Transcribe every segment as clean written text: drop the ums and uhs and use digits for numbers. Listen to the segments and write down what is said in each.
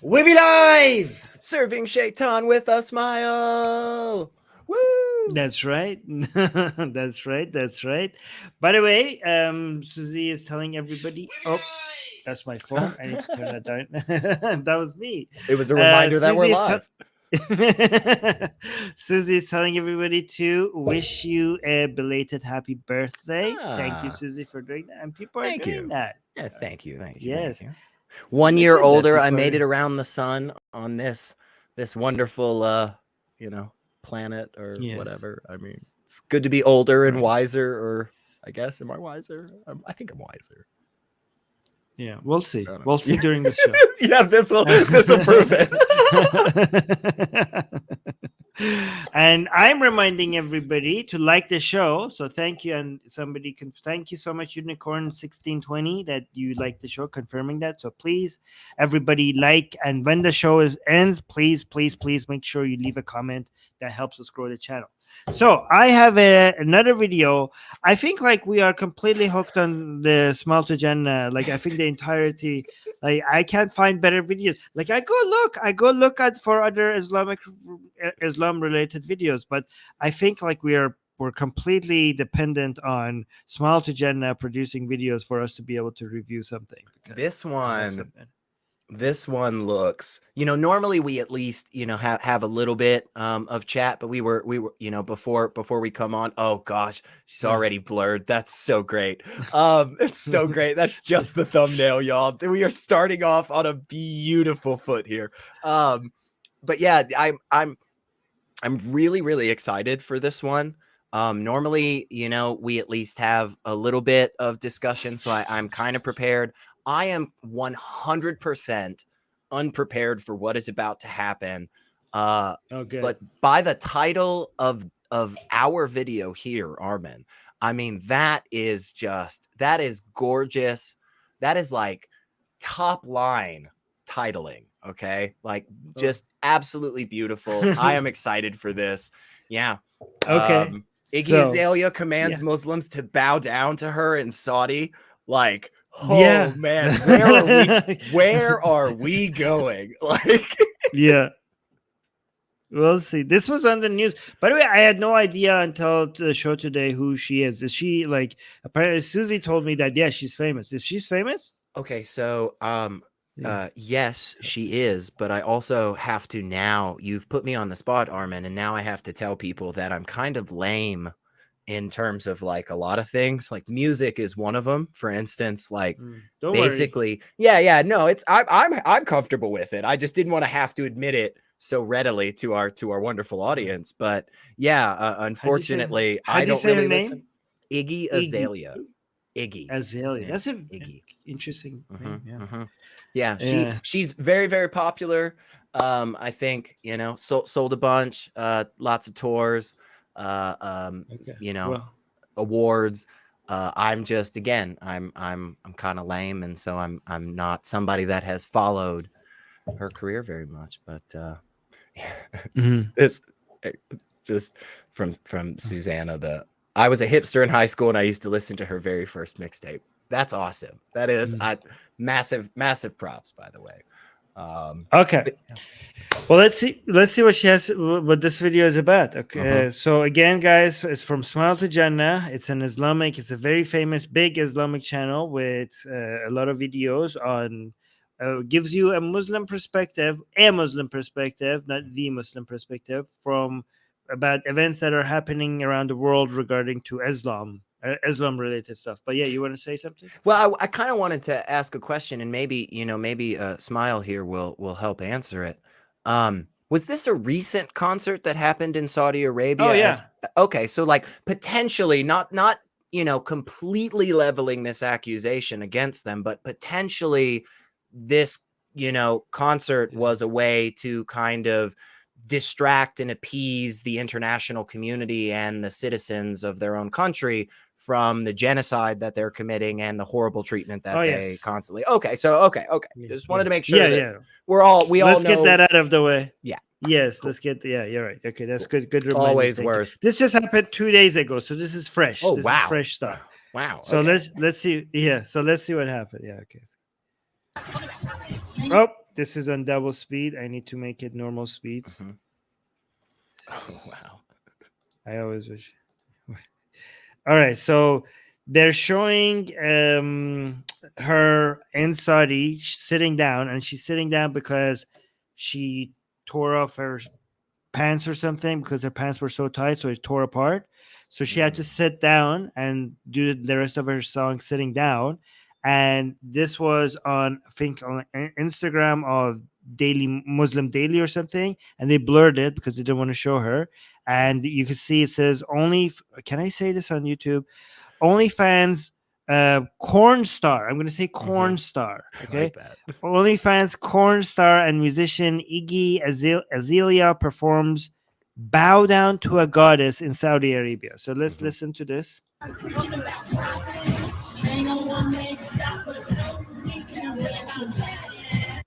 We be live! Serving Shaitan with a smile. Woo! That's right. That's right. That's right. By the way, Susie is telling everybody. Oh, that's my phone. I need to turn that down. That was me. It was a reminder that we're Susie is live. Susie is telling everybody to wish you a belated happy birthday. Thank you, Ah, Susie, for doing that. And people are thank doing you. that. Yeah, thank you. Yes. Thank you. 1 Look year at that, older, I people made are- it around the sun on this wonderful planet or Yes. whatever. I mean, it's good to be older and Right. wiser, or I guess, am I wiser? I think I'm wiser. Yeah, we'll see. I don't know. We'll see during the show. Yeah, this will prove it. And I'm reminding everybody to like the show. So thank you, and somebody can thank you so much, Unicorn 1620, that you like the show, confirming that. So please, everybody, like, and when the show ends, please make sure you leave a comment. That helps us grow the channel. So I have another video. I think like we are completely hooked on the Smile to Jannah. Like I think the entirety. Like I can't find better videos. Like I go look at for other Islam related videos, but I think like we're completely dependent on Smile to Jannah producing videos for us to be able to review something. This one looks, normally we at least, have a little bit of chat, but we were, before we come on. Oh gosh, she's already blurred. That's so great. It's so great. That's just the thumbnail, y'all. We are starting off on a beautiful foot here. But yeah, I'm really, really excited for this one. Normally, we at least have a little bit of discussion, so I'm kind of prepared. I am 100% unprepared for what is about to happen. Okay. But by the title of our video here, Armin, I mean, that is gorgeous. That is like top line titling. Okay. Like just absolutely beautiful. I am excited for this. Yeah. Okay. Iggy Azalea commands Muslims to bow down to her in Saudi. Like, oh man, where are we going? Like, yeah. We'll see. This was on the news. By the way, I had no idea until the show today who she is. Is she like? Apparently, Susie told me that. Yeah, she's famous. Is she famous? Okay, so yes, she is. But I also have to now. You've put me on the spot, Armin, and now I have to tell people that I'm kind of lame in terms of like a lot of things. Like music is one of them. For instance, like basically, yeah, no, it's I'm comfortable with it. I just didn't want to have to admit it so readily to our wonderful audience. But yeah, unfortunately, I don't really listen. Iggy Azalea. Iggy Azalea. Yeah. That's an Iggy. Interesting name. Yeah, she's very, very popular. I think sold a bunch, lots of tours, awards. I'm just I'm kind of lame, and so I'm not somebody that has followed her career very much. But it's just from Susanna. I was a hipster in high school, and I used to listen to her very first mixtape. That's awesome. That is massive props, by the way. Okay. Well, let's see what she has, what this video is about. Okay. So again, guys, it's from Smile to Jannah. It's it's a very famous, big Islamic channel with a lot of videos on, gives you a Muslim perspective, not the Muslim perspective, from about events that are happening around the world regarding to Islam related stuff. But yeah, you want to say something? Well, I kind of wanted to ask a question, and maybe Smile here will help answer it. Was this a recent concert that happened in Saudi Arabia? Oh yeah. Okay, so like potentially not completely leveling this accusation against them, but potentially this concert was a way to kind of distract and appease the international community and the citizens of their own country from the genocide that they're committing and the horrible treatment that they constantly. Okay. Just wanted to make sure that we all know. Let's get that out of the way. Yeah. Yes. Cool. Let's get you're right. Okay. That's good. Good reminder. Always worth. This just happened 2 days ago. So this is fresh. Oh, this wow. is fresh stuff. Wow. So let's see. Yeah. So let's see what happened. Yeah. Okay. Oh, this is on double speed. I need to make it normal speeds. Mhm. Oh wow. I always wish. All right, so they're showing her in Saudi sitting down, and she's sitting down because she tore off her pants or something because her pants were so tight, so it tore apart. So she had to sit down and do the rest of her song sitting down. And this was on, I think, on Instagram of Daily Muslim Daily or something, and they blurred it because they didn't want to show her. And you can see it says only. Can I say this on YouTube? OnlyFans corn star. I'm going to say corn star. Okay. Like that. OnlyFans corn star and musician Iggy Azalea performs "Bow Down to a Goddess" in Saudi Arabia. So let's listen to this.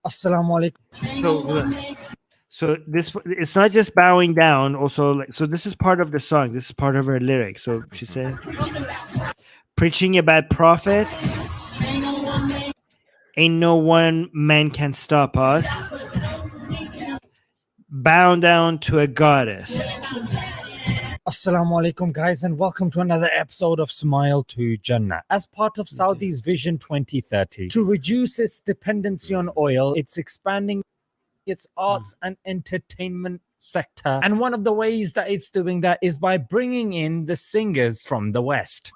Assalamu alaikum. So this, it's not just bowing down. Also, like, so this is part of the song. This is part of her lyrics. So she said, preaching about prophets. Ain't no one man can stop us. Bow down to a goddess. Assalamu alaikum, guys, and welcome to another episode of Smile to Jannah. As part of Saudi's Vision 2030, to reduce its dependency on oil, it's expanding its arts and entertainment sector. And one of the ways that it's doing that is by bringing in the singers from the West.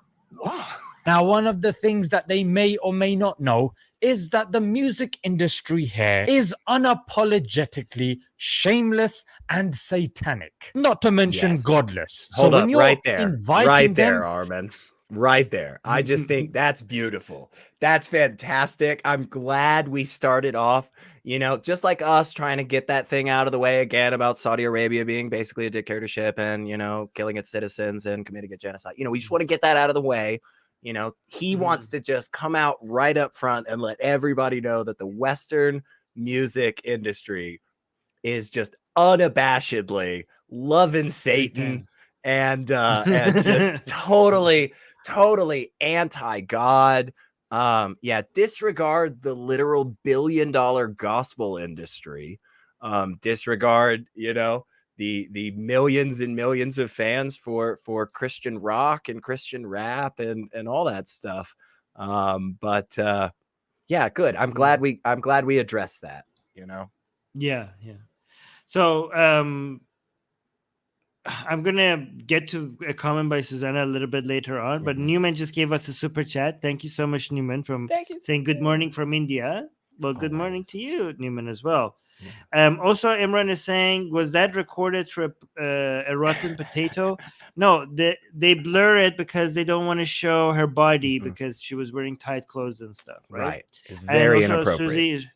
Now, one of the things that they may or may not know is that the music industry here is unapologetically shameless and satanic, not to mention Yes. godless. Hold when up, you're right there. inviting Right them- there, Armin. Right there. I just think that's beautiful. That's fantastic. I'm glad we started off, just like us trying to get that thing out of the way again about Saudi Arabia being basically a dictatorship and, killing its citizens and committing a genocide. We just want to get that out of the way. He wants to just come out right up front and let everybody know that the Western music industry is just unabashedly loving Satan and just totally anti-God. Disregard the literal billion-dollar gospel industry. Disregard, the millions and millions of fans for Christian rock and Christian rap and all that stuff. Good. I'm glad we addressed that, Yeah. So I'm gonna get to a comment by Susanna a little bit later on, but Newman just gave us a super chat. Thank you so much, Newman, from saying good morning from India. Well, good morning to you, Newman, as well. Also, Imran is saying, was that recorded through a rotten potato? No, they blur it because they don't want to show her body because she was wearing tight clothes and stuff. Right. It's very inappropriate. Susie,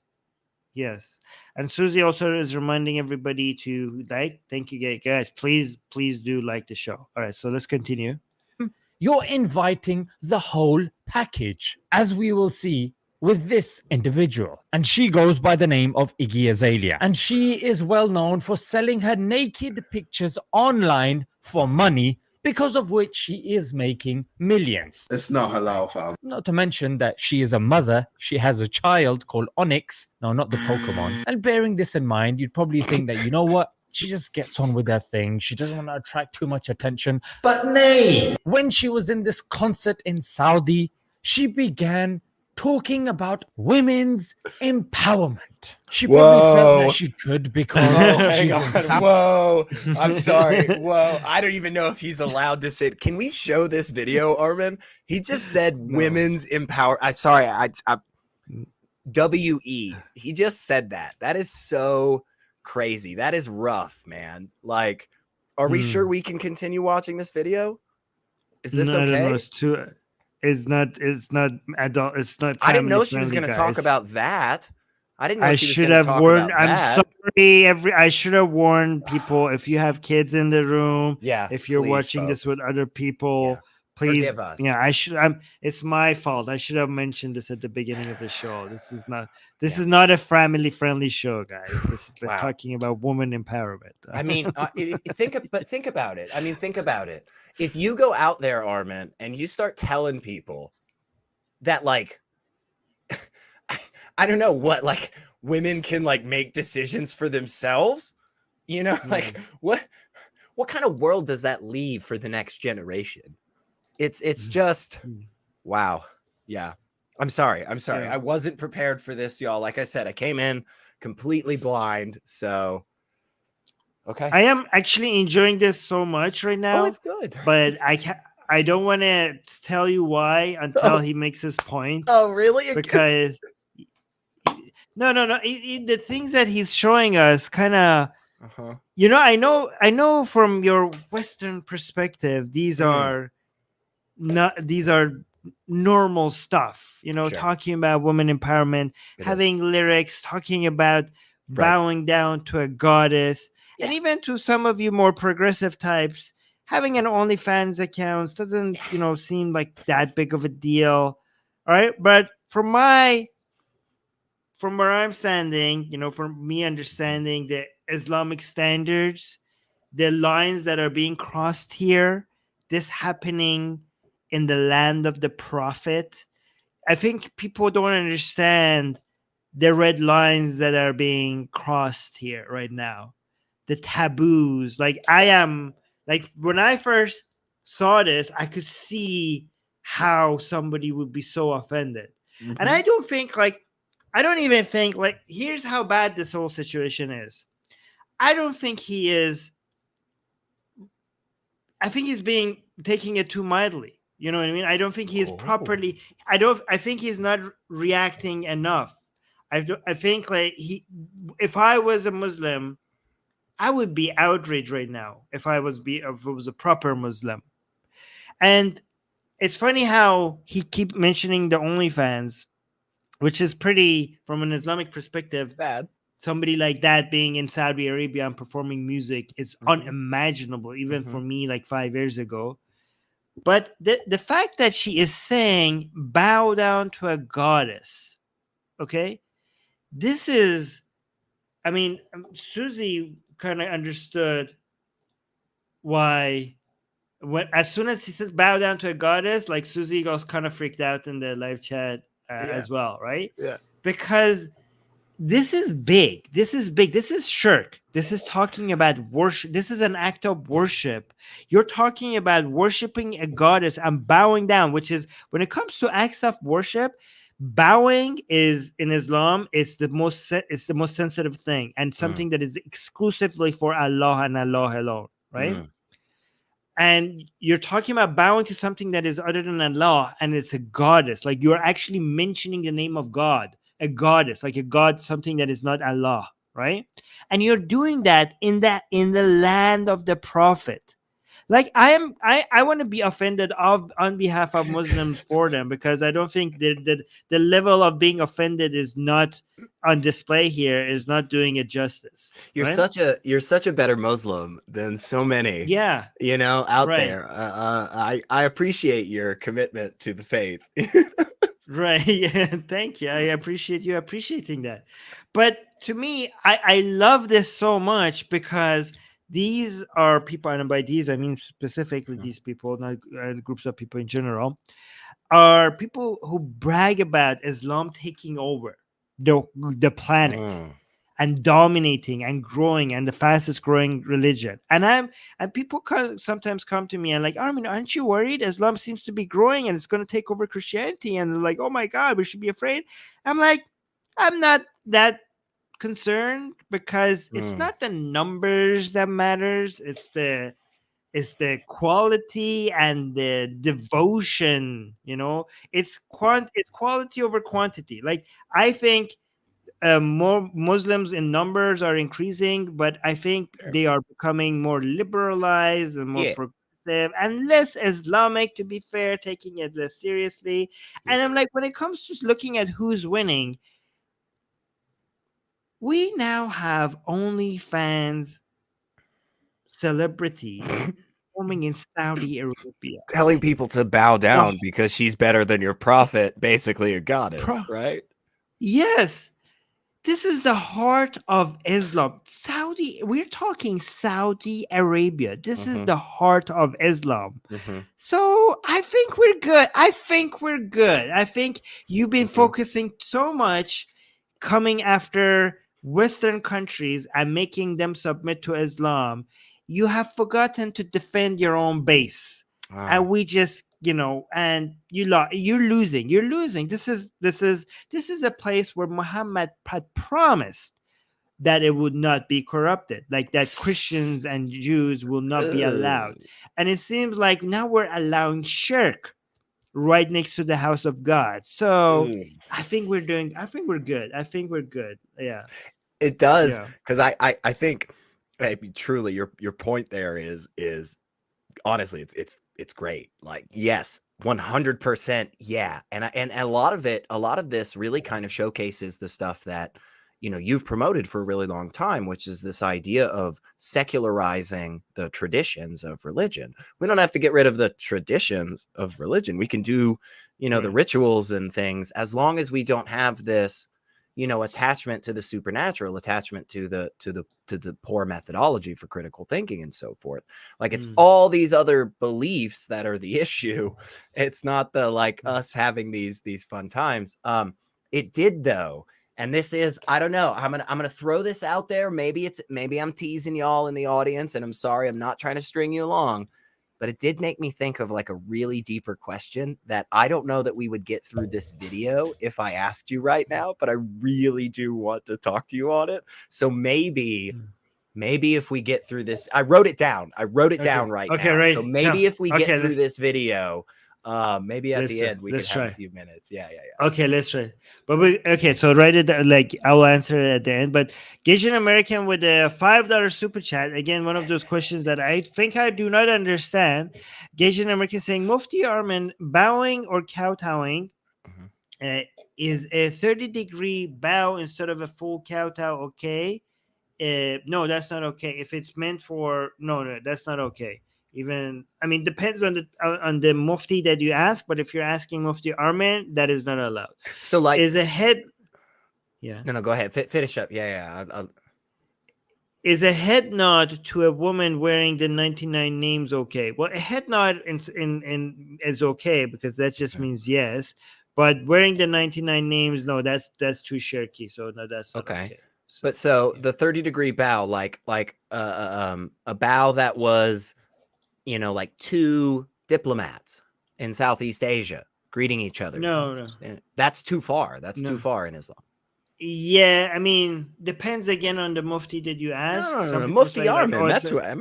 yes, and Susie also is reminding everybody to like. Thank you, guys. Please do like the show. All right, so let's continue. You're inviting the whole package, as we will see with this individual. And she goes by the name of Iggy Azalea. And she is well known for selling her naked pictures online for money, because of which she is making millions. It's not halal, fam. Not to mention that she is a mother. She has a child called Onyx. No, not the Pokemon. And bearing this in mind, you'd probably think that, you know what? She just gets on with her thing. She doesn't want to attract too much attention. But nay, when she was in this concert in Saudi, she began talking about women's empowerment. She probably felt that she could because she's in Saudi. Whoa, I'm sorry. Whoa, I don't even know if he's allowed to say. Can we show this video, Armin? He just said women's empower. I'm sorry. I W-E. He just said that. That is so crazy. That is rough, man. Like, are we sure we can continue watching this video? Is this okay? I don't know, it's too. It's not adult. It's not. I didn't know she was going to talk about that. I didn't know I she was should going to have talk warned. about that. I'm sorry. I should have warned people. If you have kids in the room, if you're please, watching folks. this with other people, please forgive us. Yeah, I should. It's my fault. I should have mentioned this at the beginning of the show. This is not. This is not a family-friendly show, guys. This is we're talking about woman empowerment. I mean, think about it. I mean, think about it. If you go out there, Armin, and you start telling people that, like, I don't know what women can like make decisions for themselves. You know, like what kind of world does that leave for the next generation? It's just wow. Yeah. I'm sorry. Yeah. I wasn't prepared for this, y'all. Like I said, I came in completely blind. So okay. I am actually enjoying this so much right now. Oh, it's good. But I don't want to tell you why until he makes his point. Oh, really? Because no. The things that he's showing us kind of, you know, I know from your Western perspective, these are normal stuff, you know, Sure. talking about women empowerment, having lyrics, talking about bowing down to a goddess. And even to some of you more progressive types, having an OnlyFans account doesn't, you know, seem like that big of a deal. All right. But from where I'm standing, you know, from me understanding the Islamic standards, the lines that are being crossed here, this happening in the land of the prophet, I think people don't understand the red lines that are being crossed here right now. The taboos. Like when I first saw this, I could see how somebody would be so offended. And I don't even think like, here's how bad this whole situation is. I don't think he is. I think he's taking it too mildly. You know what I mean? I don't think he is properly. I think he's not reacting enough. I think like if I was a Muslim, I would be outraged right now if it was a proper Muslim. And it's funny how he keep mentioning the OnlyFans, which is pretty, from an Islamic perspective, it's bad. Somebody like that being in Saudi Arabia and performing music is unimaginable, even for me, like 5 years ago. But the fact that she is saying bow down to a goddess, okay, this is, I mean, Susie kind of understood why. As soon as he says bow down to a goddess, like Susie goes kind of freaked out in the live chat as well, right? Yeah. Because this is big. This is shirk. This is talking about worship. This is an act of worship. You're talking about worshiping a goddess and bowing down, which is, when it comes to acts of worship, bowing is in Islam, it's the most sensitive thing, and something that is exclusively for Allah and Allah alone, right? And you're talking about bowing to something that is other than Allah, and it's a goddess. Like, you're actually mentioning the name of God, a goddess, like a god, something that is not Allah, right? And you're doing that in the land of the prophet. Like, I want to be offended on behalf of Muslims for them, because I don't think the level of being offended is not on display here, is not doing it justice. You're such a better Muslim than so many, you know, out there. I appreciate your commitment to the faith. Right. Yeah. Thank you. I appreciate you appreciating that. But to me, I love this so much, because these are people, and by these I mean specifically these people, not groups of people in general, are people who brag about Islam taking over the planet and dominating and growing, and the fastest growing religion. And people sometimes come to me and like, Armin, aren't you worried? Islam seems to be growing and it's going to take over Christianity. And they're like, oh my God, we should be afraid. I'm like, I'm not that concerned, because it's not the numbers that matters. It's the quality and the devotion, you know. It's quality over quantity. Like, I think more Muslims in numbers are increasing, but I think they are becoming more liberalized and more progressive and less Islamic, to be fair, taking it less seriously. And I'm like, when it comes to looking at who's winning, we now have OnlyFans celebrities performing in Saudi Arabia, telling people to bow down because she's better than your prophet, basically a goddess, right? Yes. This is the heart of Islam. We're talking Saudi Arabia. This is the heart of Islam. So I think we're good. I think you've been focusing so much coming after Western countries and making them submit to Islam, you have forgotten to defend your own base. And we just, and you're losing. This is a place where Muhammad had promised that it would not be corrupted, like that Christians and Jews will not be allowed. And it seems like now we're allowing shirk right next to the house of God. So I think we're good. I think we're good. Yeah. It does, because I think, I mean, truly your point there is honestly it's great. Like, yes, 100%, yeah. And a lot of this really kind of showcases the stuff that you've promoted for a really long time, which is this idea of secularizing the traditions of religion. We don't have to get rid of the traditions of religion. We can do, the rituals and things, as long as we don't have this, attachment to the supernatural, attachment to the poor methodology for critical thinking and so forth. Like, it's all these other beliefs that are the issue. It's not the, like, us having these fun times. It did, though. And this is, I don't know, I'm gonna throw this out there. Maybe I'm teasing y'all in the audience, and I'm sorry, I'm not trying to string you along, but it did make me think of like a really deeper question that I don't know that we would get through this video if I asked you right now, but I really do want to talk to you on it. So maybe if we get through this, I wrote it down down right now. Right. So maybe if we get through this video, maybe at the end we can have a few minutes. Yeah. Okay, let's try. But so write it down, like I will answer it at the end. But Gasian American with a $5 super chat, again, one of those questions that I think I do not understand. Gasian American saying, Mufti Armin, bowing or kowtowing is a 30-degree bow instead of a full kowtow okay? No, that's not okay. If it's meant for no, that's not okay. Even, I mean, depends on the mufti that you ask, but if you're asking Mufti Armin, that is not allowed. So, like, is a head, no, go ahead, finish up. Is a head nod to a woman wearing the 99 names okay? Well, a head nod in is okay, because that just means yes, but wearing the 99 names, no, that's too shirky. So no, that's not okay. So, but the 30-degree bow, like a bow that was, like two diplomats in Southeast Asia greeting each other. No. That's too far. That's too far in Islam. Yeah, I mean, depends again on the mufti that you ask. No. Mufti Armin. That's what I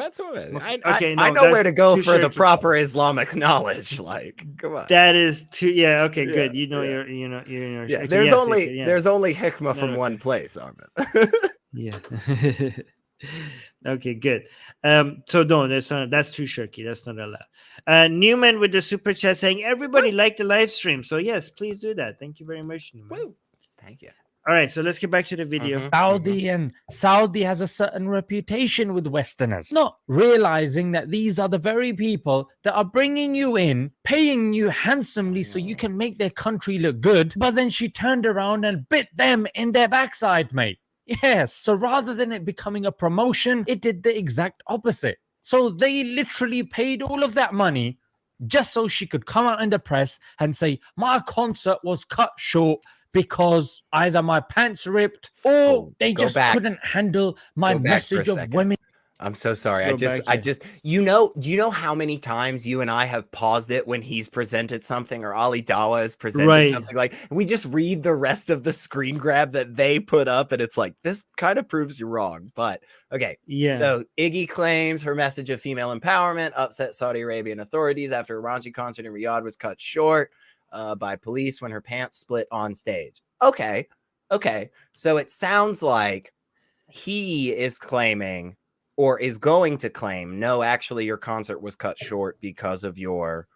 know where to go for the proper Islamic knowledge. Like, come on. That is too. Yeah. Okay. Good. You're in your. There's only hikmah from one place, Armin. Yeah. Okay, good. So no, that's too shirky. That's not allowed. Newman with the super chat saying everybody liked the live stream. So yes, please do that. Thank you very much, Newman. Woo. Thank you. All right, so let's get back to the video. Saudi has a certain reputation with Westerners, not realizing that these are the very people that are bringing you in, paying you handsomely so you can make their country look good. But then she turned around and bit them in their backside, mate. Yes, so rather than it becoming a promotion, it did the exact opposite. So they literally paid all of that money just so she could come out in the press and say, my concert was cut short because either my pants ripped or they just couldn't handle my message of women. I'm so sorry. I just, do you know how many times you and I have paused it when he's presented something, or Ali Dawa has presented something, like, we just read the rest of the screen grab that they put up, and it's like, this kind of proves you're wrong. But okay. Yeah. So Iggy claims her message of female empowerment upset Saudi Arabian authorities after a raunchy concert in Riyadh was cut short by police when her pants split on stage. Okay. So it sounds like he is claiming, or is going to claim, no, actually your concert was cut short because of your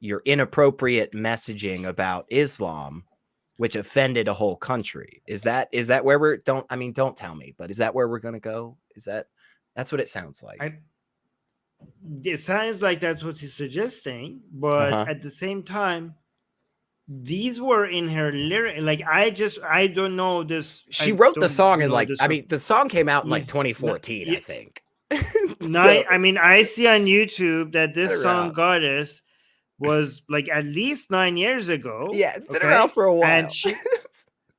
inappropriate messaging about Islam, which offended a whole country. Is that where we're, don't tell me, but is that where we're going to go? That's what it sounds like. It sounds like that's what he's suggesting, but at the same time, these were in her lyric. Like, I don't know this. She wrote the song in the song came out in 2014, I think. I see on YouTube that this song Goddess was like at least 9 years ago. Yeah, it's been around for a while. And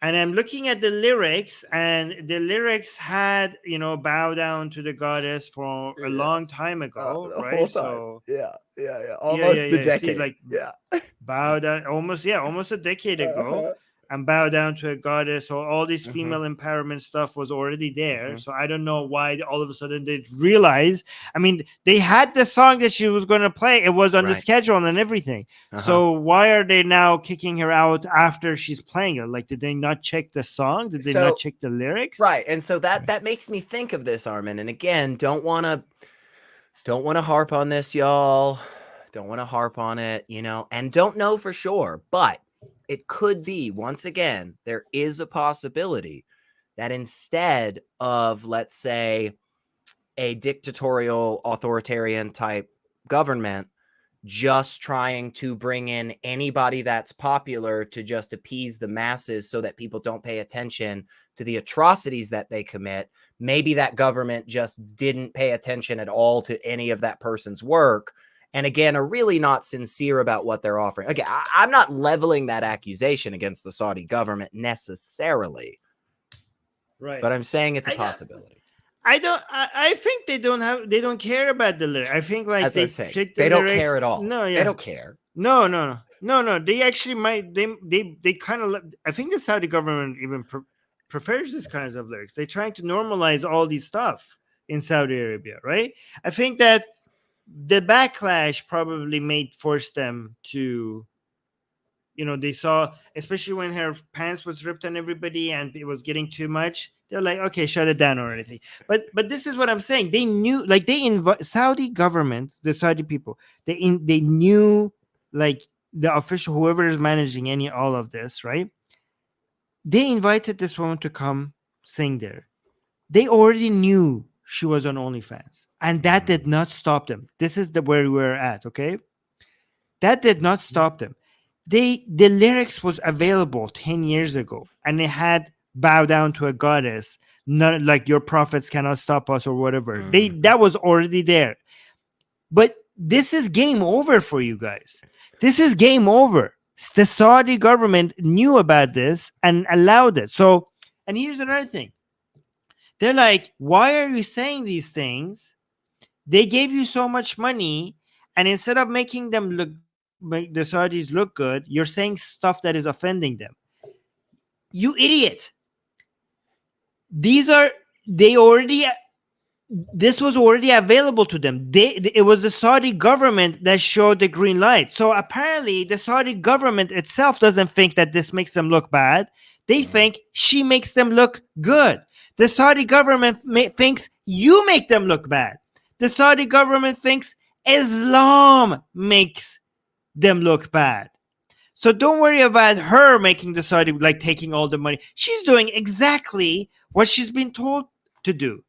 And I'm looking at the lyrics, and the lyrics had, bow down to the goddess for a Yeah. long time ago, The right? whole time. So Yeah. yeah, Almost the yeah. See, decade. like Yeah. bow down, almost a decade ago, Uh-huh. and bow down to a goddess. So all this Mhm. female empowerment stuff was already there. Mhm. So I don't know why all of a sudden they realize. I mean, they had the song that she was going to play. It was on the Right. schedule and everything. Uh-huh. So why are they now kicking her out after she's playing it? Like, did they not check the song? Did they So- not check the lyrics? Right. And so that makes me think of this, Armin. And again, don't want to harp on this, y'all. Don't want to harp on it, and don't know for sure, but it could be, once again, there is a possibility that instead of, let's say, a dictatorial, authoritarian type government just trying to bring in anybody that's popular to just appease the masses so that people don't pay attention to the atrocities that they commit, maybe that government just didn't pay attention at all to any of that person's work. And again, are really not sincere about what they're offering. Again, I'm not leveling that accusation against the Saudi government necessarily, Right. but I'm saying it's a possibility. I think they don't care about the lyrics. I think like As they I'm saying, check the they don't lyrics. care at all. No, yeah. They don't care. No. They actually might. They kind of. I think the Saudi government even prefers this kinds of lyrics. They're trying to normalize all these stuff in Saudi Arabia, right? I think that the backlash probably force them to. They saw, especially when her pants was ripped on everybody and it was getting too much. They're like, okay, shut it down or anything. But this is what I'm saying. They knew, like Saudi government, the Saudi people, they knew, like the official, whoever is managing all of this, right? They invited this woman to come sing there. They already knew she was on OnlyFans, and that did not stop them. This is where we're at, okay? That did not stop them. The lyrics was available 10 years ago, and it had bow down to a goddess, not like your prophets cannot stop us or whatever. That was already there. But this is game over for you guys. This is game over. The Saudi government knew about this and allowed it. So, and here's another thing. They're like, why are you saying these things? They gave you so much money, and instead of making the Saudis look good, you're saying stuff that is offending them. You idiot. This was already available to them. It was the Saudi government that showed the green light. So apparently the Saudi government itself doesn't think that this makes them look bad. They think she makes them look good. The Saudi government thinks you make them look bad. The Saudi government thinks Islam makes them look bad. So don't worry about her making the Saudi, like taking all the money. She's doing exactly what she's been told to do.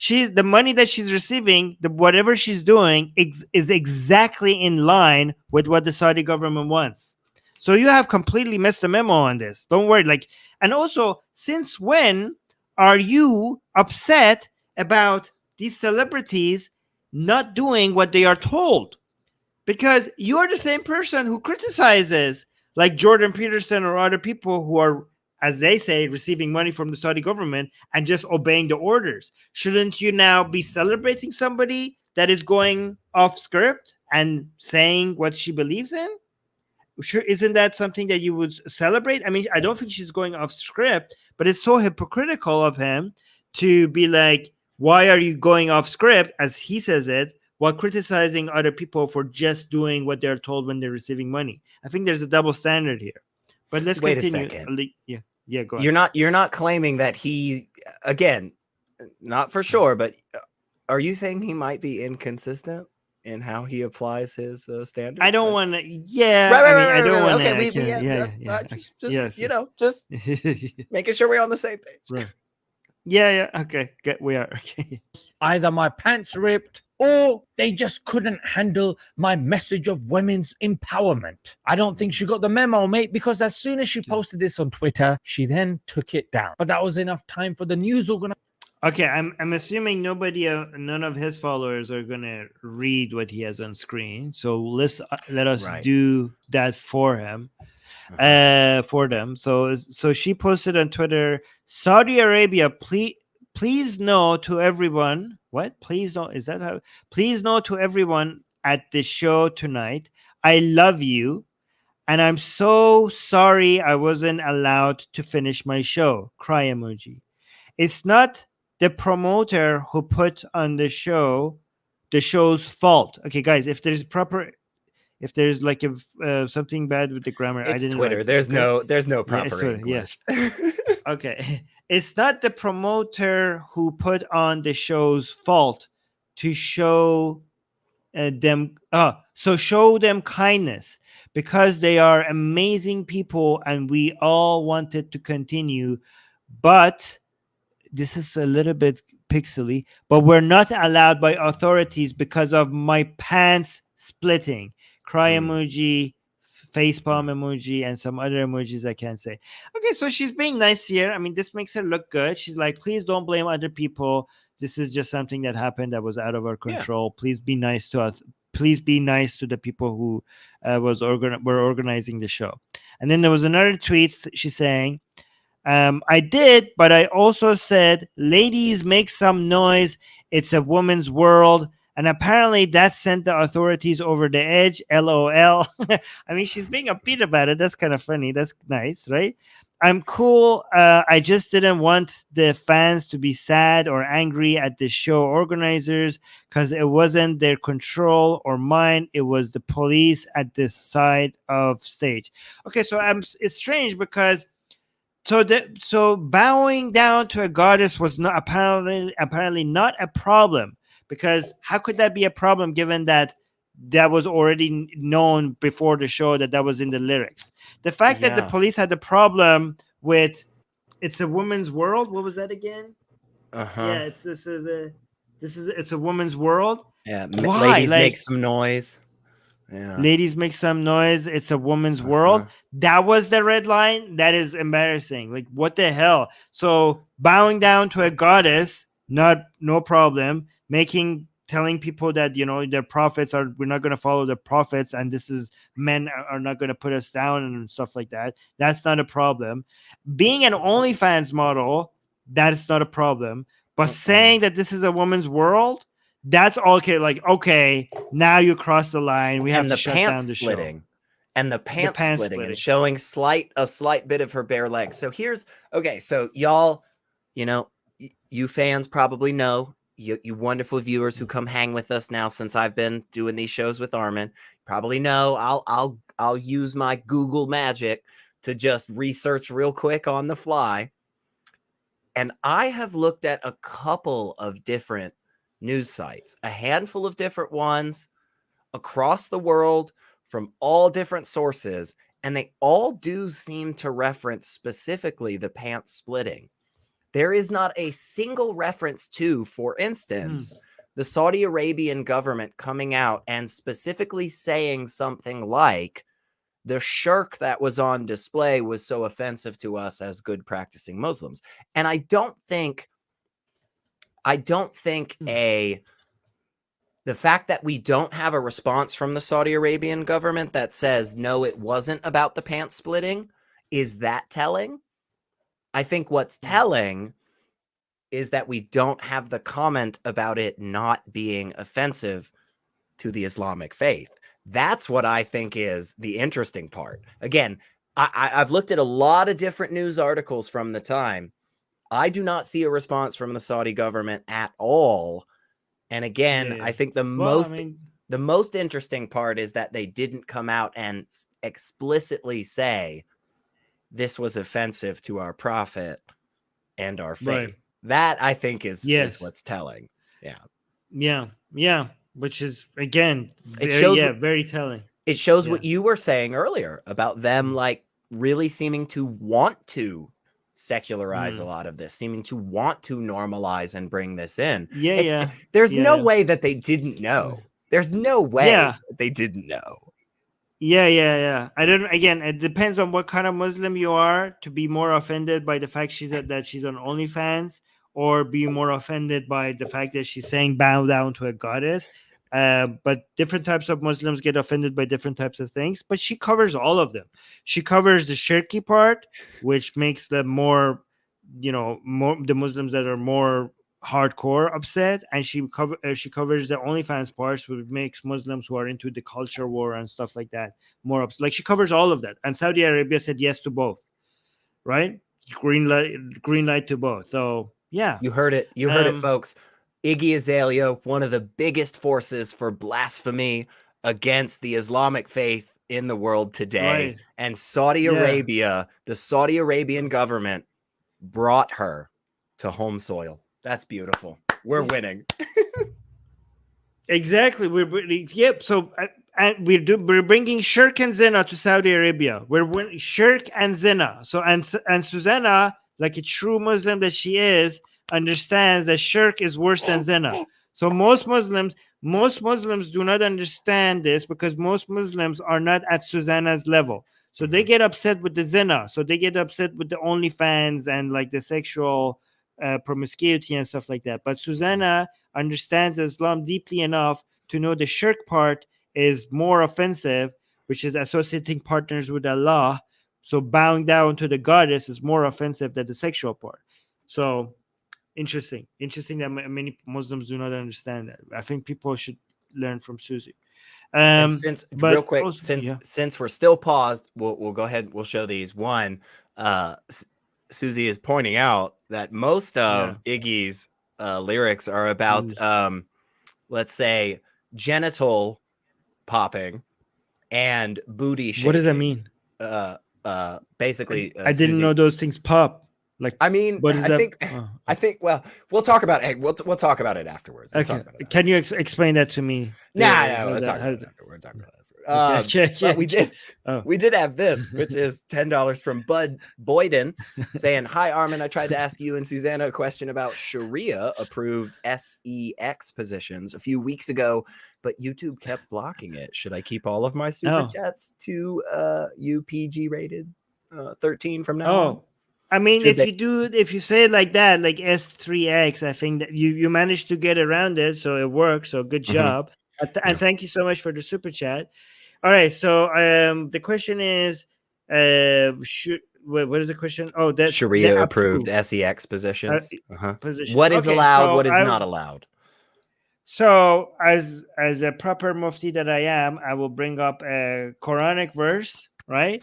The money that she's receiving, whatever she's doing is exactly in line with what the Saudi government wants. So you have completely missed the memo on this. Don't worry. And also, since when are you upset about these celebrities not doing what they are told? Because you're the same person who criticizes like Jordan Peterson or other people who are, as they say, receiving money from the Saudi government and just obeying the orders. Shouldn't you now be celebrating somebody that is going off script and saying what she believes in? Sure, isn't that something that you would celebrate? I mean, I don't think she's going off script, but it's so hypocritical of him to be like, why are you going off script, as he says it, while criticizing other people for just doing what they're told when they're receiving money. I think there's a double standard here. But let's Wait continue. a second. Yeah, go ahead. You're not claiming that he, again, not for sure, but are you saying he might be inconsistent in how he applies his standards? I don't want to. Yeah, Right, I don't want to. Okay, Yes. Just making sure we're on the same page. Right. Yeah. Okay, we are. Okay. Either my pants ripped or they just couldn't handle my message of women's empowerment. I don't think she got the memo, mate, because as soon as she posted this on Twitter, she then took it down. But that was enough time for the news organization. Okay, I'm assuming none of his followers are gonna read what he has on screen. So let us do that for him. for them. So she posted on Twitter, Saudi Arabia, please know to everyone. What? Please know. Is that how? Please know to everyone at the show tonight, I love you, and I'm so sorry I wasn't allowed to finish my show. Cry emoji. It's not the promoter who put on the show's fault. Okay, guys, if there's like something bad with the grammar, I It's didn't Twitter. write this. There's no Yeah, it's proper Twitter, yeah. English. Okay. It's not the promoter who put on the show's fault to show them. So show them kindness because they are amazing people and we all wanted to continue. But this is a little bit pixely, but we're not allowed by authorities because of my pants splitting. Cry emoji, facepalm emoji, and some other emojis I can't say. Okay, so she's being nice here. I mean, this makes her look good. She's like, please don't blame other people. This is just something that happened that was out of our control. Please be nice to us. Please be nice to the people who were organizing the show. And then there was another tweet. She's saying, I did, but I also said, ladies, make some noise. It's a woman's world. And apparently that sent the authorities over the edge. LOL. I mean, she's being upbeat about it. That's kind of funny. That's nice, right? I'm cool. I just didn't want the fans to be sad or angry at the show organizers because it wasn't their control or mine. It was the police at the side of stage. Okay, so it's strange because so bowing down to a goddess was not apparently not a problem, because how could that be a problem given that was already known before the show that was in the lyrics. The fact that the police had the problem with it's a woman's world. What was that again? Yeah, it's a woman's world. Yeah, why? Ladies, make some noise. Yeah. Ladies, make some noise. It's a woman's world. That was the red line. That is embarrassing. Like, what the hell? So bowing down to a goddess, no problem. Telling people that, their prophets we're not going to follow the prophets, and this is men are not going to put us down and stuff like that. That's not a problem. Being an OnlyFans model, that's not a problem. But saying that this is a woman's world, that's okay. Like, okay, now you cross the line. We have to shut down the show. And the pants splitting and showing a slight bit of her bare legs. So so y'all, you fans probably know, you wonderful viewers who come hang with us now since I've been doing these shows with Armin, probably know I'll use my Google magic to just research real quick on the fly. And I have looked at a couple of different news sites, a handful of different ones across the world from all different sources, and they all do seem to reference specifically the pants splitting. There is not a single reference to, for instance, the Saudi Arabian government coming out and specifically saying something like, the shirk that was on display was so offensive to us as good practicing Muslims. And I don't think the fact that we don't have a response from the Saudi Arabian government that says, no, it wasn't about the pants splitting, is that telling? I think what's telling is that we don't have the comment about it not being offensive to the Islamic faith. That's what I think is the interesting part. Again, I've looked at a lot of different news articles from the time. I do not see a response from the Saudi government at all. And again, I think the most interesting part is that they didn't come out and explicitly say this was offensive to our prophet and our faith. Right. That I think is what's telling. Yeah. Which is, again, very telling. It shows what you were saying earlier about them like really seeming to want to secularize a lot of this, seeming to want to normalize and bring this in. There's no way that they didn't know. There's no way that they didn't know. Yeah. I don't. Again, it depends on what kind of Muslim you are to be more offended by the fact that she's on OnlyFans, or be more offended by the fact that she's saying bow down to a goddess. But different types of Muslims get offended by different types of things. But she covers all of them. She covers the shirky part, which makes them more, more the Muslims that are more hardcore upset, and she covers the OnlyFans parts, which makes Muslims who are into the culture war and stuff like that more upset. Like, she covers all of that, and Saudi Arabia said yes to both, right? Green light to both. So yeah, you heard it, folks. Iggy Azalea, one of the biggest forces for blasphemy against the Islamic faith in the world today, right. and Saudi Arabia, the Saudi Arabian government brought her to home soil. That's beautiful. We're winning. Exactly. Yep. So and we're bringing shirk and zina to Saudi Arabia. We're shirk and zina. So and Susanna, like a true Muslim that she is, understands that shirk is worse than zina. So most Muslims do not understand this, because most Muslims are not at Susanna's level. So they get upset with the zina. So they get upset with the OnlyFans and like the sexual promiscuity and stuff like that. But Susanna understands Islam deeply enough to know the shirk part is more offensive, which is associating partners with Allah. So bowing down to the goddess is more offensive than the sexual part. So interesting that many Muslims do not understand that. I think people should learn from Susie. Since real quick, since we're still paused, we'll go ahead. We'll show these. One, Susie is pointing out that most of Iggy's lyrics are about, let's say, genital popping and booty shaking. What does that mean? Basically, I didn't know those things pop. Like, I mean, I think. Well, we'll talk about it. We'll talk about it afterwards. We'll talk about it. Can you explain that to me? No, we'll talk about it afterwards. But we did have this, which is $10 from Bud Boyden saying, "Hi Armin, I tried to ask you and Susanna a question about Sharia approved sex positions a few weeks ago, but YouTube kept blocking it. Should I keep all of my super chats to UPG rated 13 from now on?" I mean, if you say it like that, like S3X, I think that you managed to get around it, so it works. So good job, and thank you so much for the super chat. All right, so the question is, what is the question? Oh, that's Sharia approved sex positions. Position. What is allowed? What is not allowed? So, as a proper mufti that I am, I will bring up a Quranic verse, right?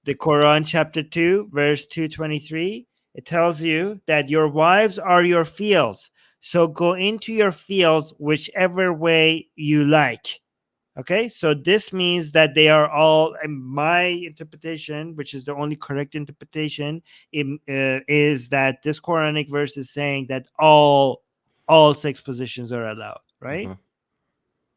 The Quran chapter 2, verse 223. It tells you that your wives are your fields. So go into your fields whichever way you like. Okay, so this means that they are all, in my interpretation, which is the only correct interpretation, is that this Quranic verse is saying that all sex positions are allowed, right?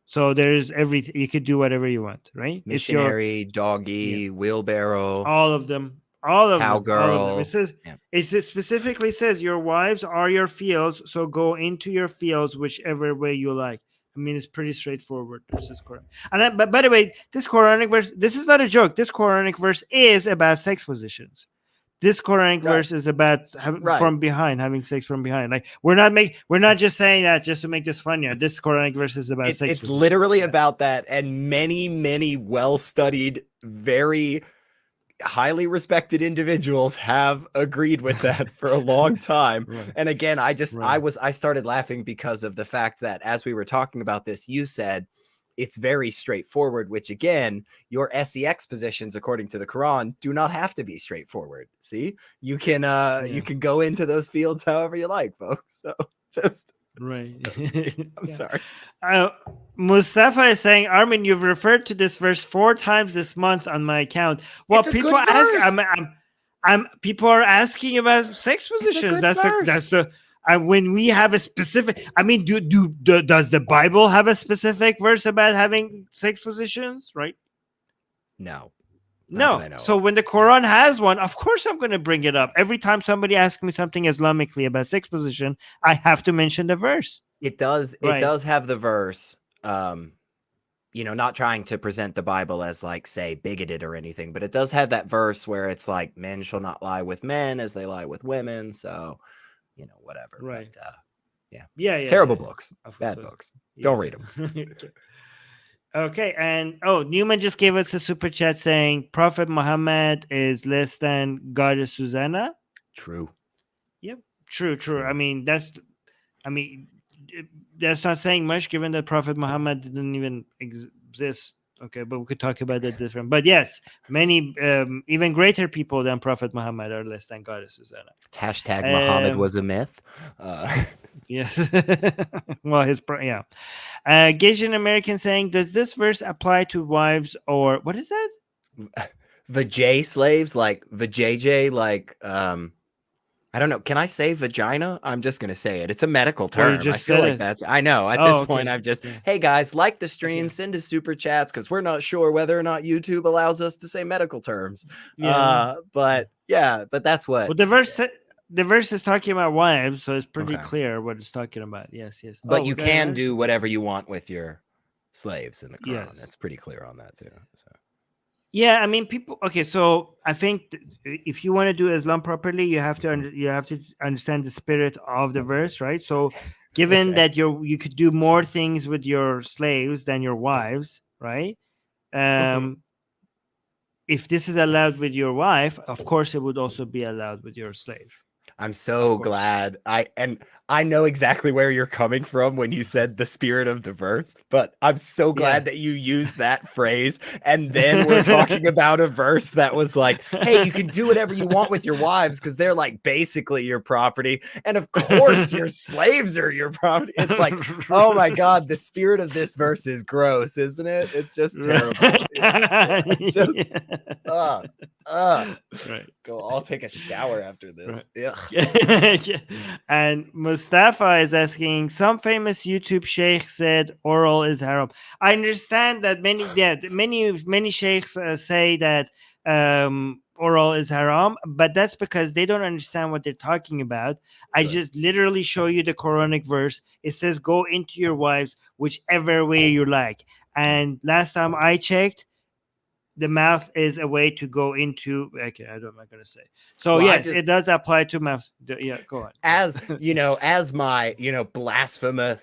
So there's everything. You could do whatever you want, right? Missionary, doggy, wheelbarrow, all of them, cowgirl. It says it specifically says your wives are your fields, so go into your fields whichever way you like. I mean, it's pretty straightforward. This is correct. And but by the way, this Quranic verse, this is not a joke. This Quranic verse is about sex positions. This Quranic verse is about from behind, having sex from behind. Like we're not just saying that just to make this funnier. This Quranic verse is about sex. It's literally about that, and many well-studied, very highly respected individuals have agreed with that for a long time. And again, I started laughing because of the fact that as we were talking about this, you said it's very straightforward, which again, your sex positions, according to the Quran, do not have to be straightforward. See, you can go into those fields however you like, folks. So just I'm sorry. Mustafa is saying, Armin, you've referred to this verse 4 times this month on my account. Well, people people are asking about sex positions. That's the when we have a specific, I mean, does the Bible have a specific verse about having sex positions, right? No. So when the Quran has one, of course I'm going to bring it up. Every time somebody asks me something Islamically about sex position, I have to mention the verse. It does have the verse, not trying to present the Bible as like, say, bigoted or anything, but it does have that verse where it's like, men shall not lie with men as they lie with women. So, whatever. Right. But, Yeah. Terrible books, Of bad course. books. Yeah. Don't read them. Okay, and Newman just gave us a super chat saying Prophet Muhammad is less than Goddess Susanna. True. Yep, true. I mean, that's not saying much given that Prophet Muhammad didn't even exist. Okay, but we could talk about that different. But yes, many even greater people than Prophet Muhammad are less than Goddess Susanna. Hashtag Muhammad was a myth. Yes. Well, Gasian American saying, does this verse apply to wives or what is that? Vajay slaves, like vajayjay, like I don't know. Can I say vagina? I'm just gonna say it. It's a medical Well, you term. I just feel said like it. that's. I know. At Oh, this okay. point, I'm just. Yeah. Hey guys, like the stream, Okay. send us super chats because we're not sure whether or not YouTube allows us to say medical terms. Yeah. But that's what. Well, the verse is talking about wives, so it's pretty Okay. clear what it's talking about. Yes. But you can do whatever you want with your slaves in the Quran. Yes. That's pretty clear on that too. So. Yeah, I mean, people. Okay, so I think if you want to do Islam properly, you have to understand the spirit of the verse, right? So, given that you could do more things with your slaves than your wives, right? If this is allowed with your wife, of course, it would also be allowed with your slave. I'm so glad. I know exactly where you're coming from when you said the spirit of the verse, but I'm so glad that you used that phrase. And then we're talking about a verse that was like, hey, you can do whatever you want with your wives because they're like basically your property. And of course, your slaves are your property. It's like, oh my God, the spirit of this verse is gross, isn't it? It's just terrible. It's just, right. Go, I'll take a shower after this. Right. Yeah. And Mustafa is asking, some famous YouTube sheikh said oral is haram. I understand that many sheikhs say that oral is haram, but that's because they don't understand what they're talking about. I just literally show you the Quranic verse. It says go into your wives whichever way you like. And last time I checked, the mouth is a way to go into. Okay, I'm not going to say. So well, yes, it does apply to mouth. Yeah, go on. As you know, as my blasphemous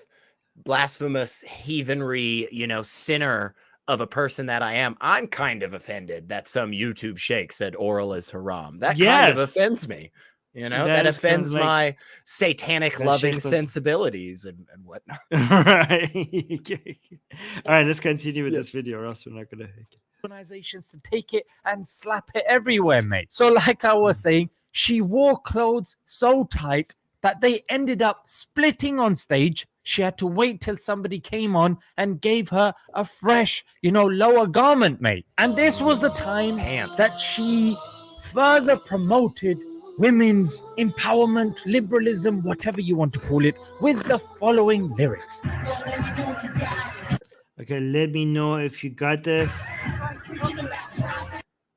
heathenry, sinner of a person that I am, I'm kind of offended that some YouTube sheikh said oral is haram. That kind of offends me. That offends my satanic loving sensibilities and whatnot. Right. All right, let's continue with this video, or else we're not going to. Organizations to take it and slap it everywhere, mate. So like I was saying, she wore clothes so tight that they ended up splitting on stage. She had to wait till somebody came on and gave her a fresh, lower garment, mate. And this was the time that she further promoted women's empowerment, liberalism, whatever you want to call it, with the following lyrics. Okay, let me know if you got this.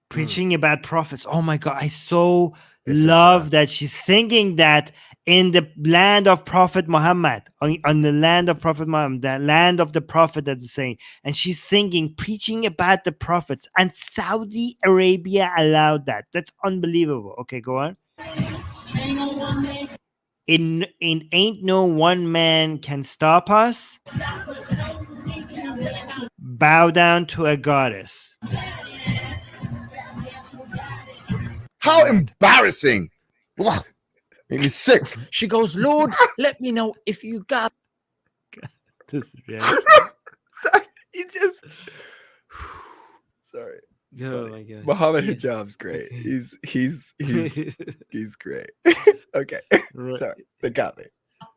Preaching about prophets. Oh my God, I so love that she's singing that in the land of Prophet Muhammad, on the land of Prophet Muhammad, the land of the prophet that's saying. And she's singing, preaching about the prophets. And Saudi Arabia allowed that. That's unbelievable. Okay, go on. In ain't no one man can stop us. Bow down to a goddess. How embarrassing. Made me sick. She goes, Lord, let me know if you got this reaction. Sorry, sorry. Oh my God. Muhammad Hijab's great. He's great. Okay. Right. Sorry, they got me.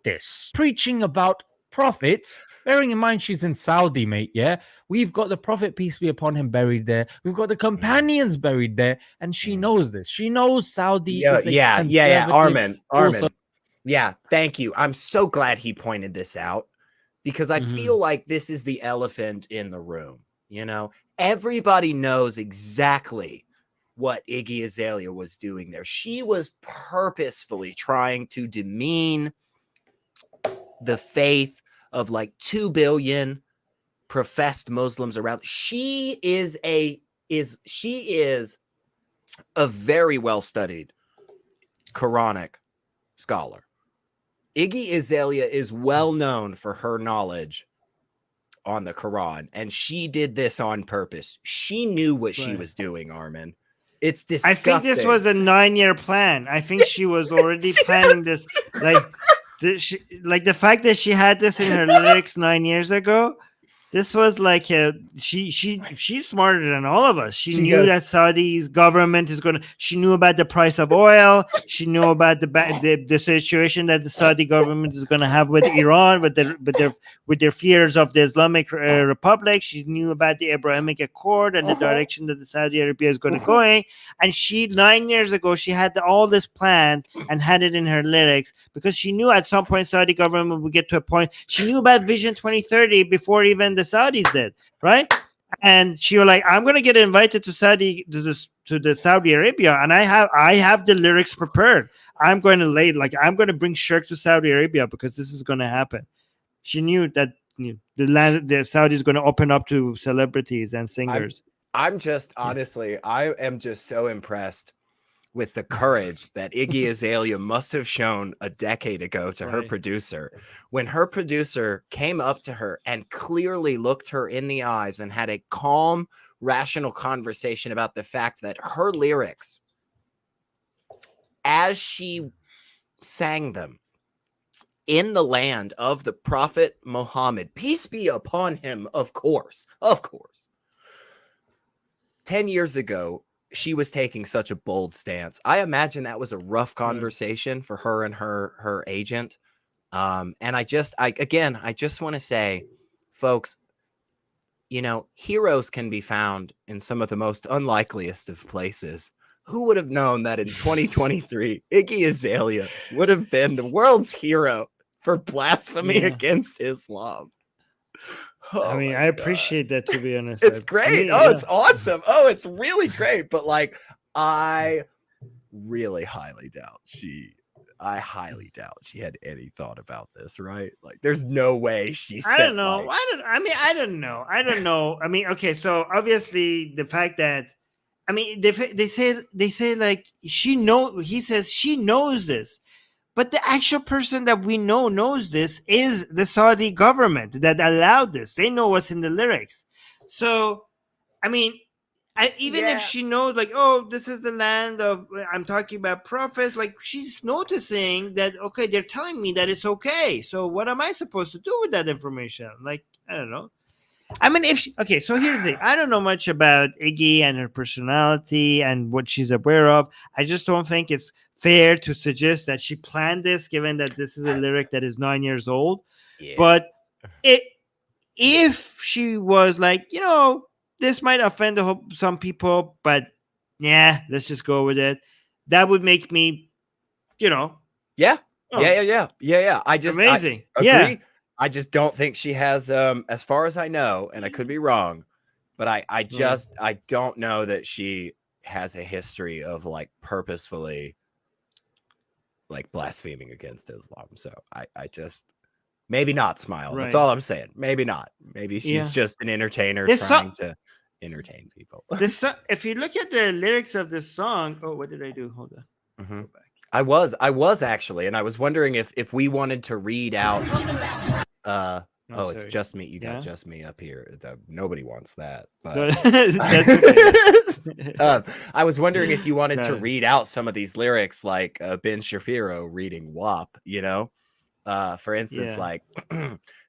This preaching about prophets. Bearing in mind she's in Saudi, mate, yeah? We've got the Prophet, peace be upon him, buried there. We've got the companions buried there. And she knows this. She knows Saudi is a conservative... Armin. Yeah, thank you. I'm so glad he pointed this out because I feel like this is the elephant in the room, Everybody knows exactly what Iggy Azalea was doing there. She was purposefully trying to demean the faith of like 2 billion professed Muslims around. She is a very well studied Quranic scholar. Iggy Azalea is well known for her knowledge on the Quran, and she did this on purpose. She knew what she Right. was doing, Armin. It's I disgusting. think this was a 9-year plan. I think she was already planning this. Like, like the fact that she had this in her lyrics 9 years ago. This was like she's smarter than all of us. She knew goes, that Saudi's government is gonna. She knew about the price of oil. She knew about the situation that the Saudi government is gonna have with Iran, with their fears of the Islamic Republic. She knew about the Abrahamic Accord and the direction that the Saudi Arabia is gonna go in. And she 9 years ago she had all this planned and had it in her lyrics because she knew at some point Saudi government would get to a point. She knew about Vision 2030 before even the Saudis did, right? And she was like, I'm gonna get invited to the Saudi Arabia, and I have the lyrics prepared. I'm going to bring Shirk to Saudi Arabia because this is going to happen. She knew that the Saudi is going to open up to celebrities and singers. I'm just honestly, I am just so impressed with the courage that Iggy Azalea must have shown a decade ago to her producer, when her producer came up to her and clearly looked her in the eyes and had a calm, rational conversation about the fact that her lyrics, as she sang them in the land of the Prophet Muhammad, peace be upon him, of course, 10 years ago, she was taking such a bold stance. I imagine that was a rough conversation for her and her agent. And I just want to say, folks, heroes can be found in some of the most unlikeliest of places. Who would have known that in 2023, Iggy Azalea would have been the world's hero for blasphemy against Islam? I mean, I appreciate that, to be honest. It's great. It's awesome. It's really great. But I really highly doubt she had any thought about this, right? Like, there's no way she spent. I don't know. I don't know. I mean, okay, so obviously the fact that, I mean, they say like he says she knows this. But the actual person that we knows this is the Saudi government that allowed this. They know what's in the lyrics. So, I mean, even if she knows, like, oh, this is the land of, I'm talking about prophets, like, she's noticing that, okay, they're telling me that it's okay. So what am I supposed to do with that information? Like, I don't know. I mean, so here's the thing. I don't know much about Iggy and her personality and what she's aware of. I just don't think it's fair to suggest that she planned this, given that this is a lyric that is 9 years old. Yeah. But if she was like, this might offend some people, but let's just go with it. That would make me, Yeah. I just amazing. I agree. I just don't think she has, as far as I know, and I could be wrong, but I don't know that she has a history of like purposefully like blaspheming against Islam. So I just, maybe not, Smile. Right. That's all I'm saying. Maybe not. Maybe she's just an entertainer trying to entertain people. If you look at the lyrics of this song, what did I do? Hold on. Mm-hmm. I was actually, and I was wondering if we wanted to read out. It's just me. You got just me up here. Nobody wants that. But I was wondering if you wanted to read out some of these lyrics, like Ben Shapiro reading WAP. For instance, like,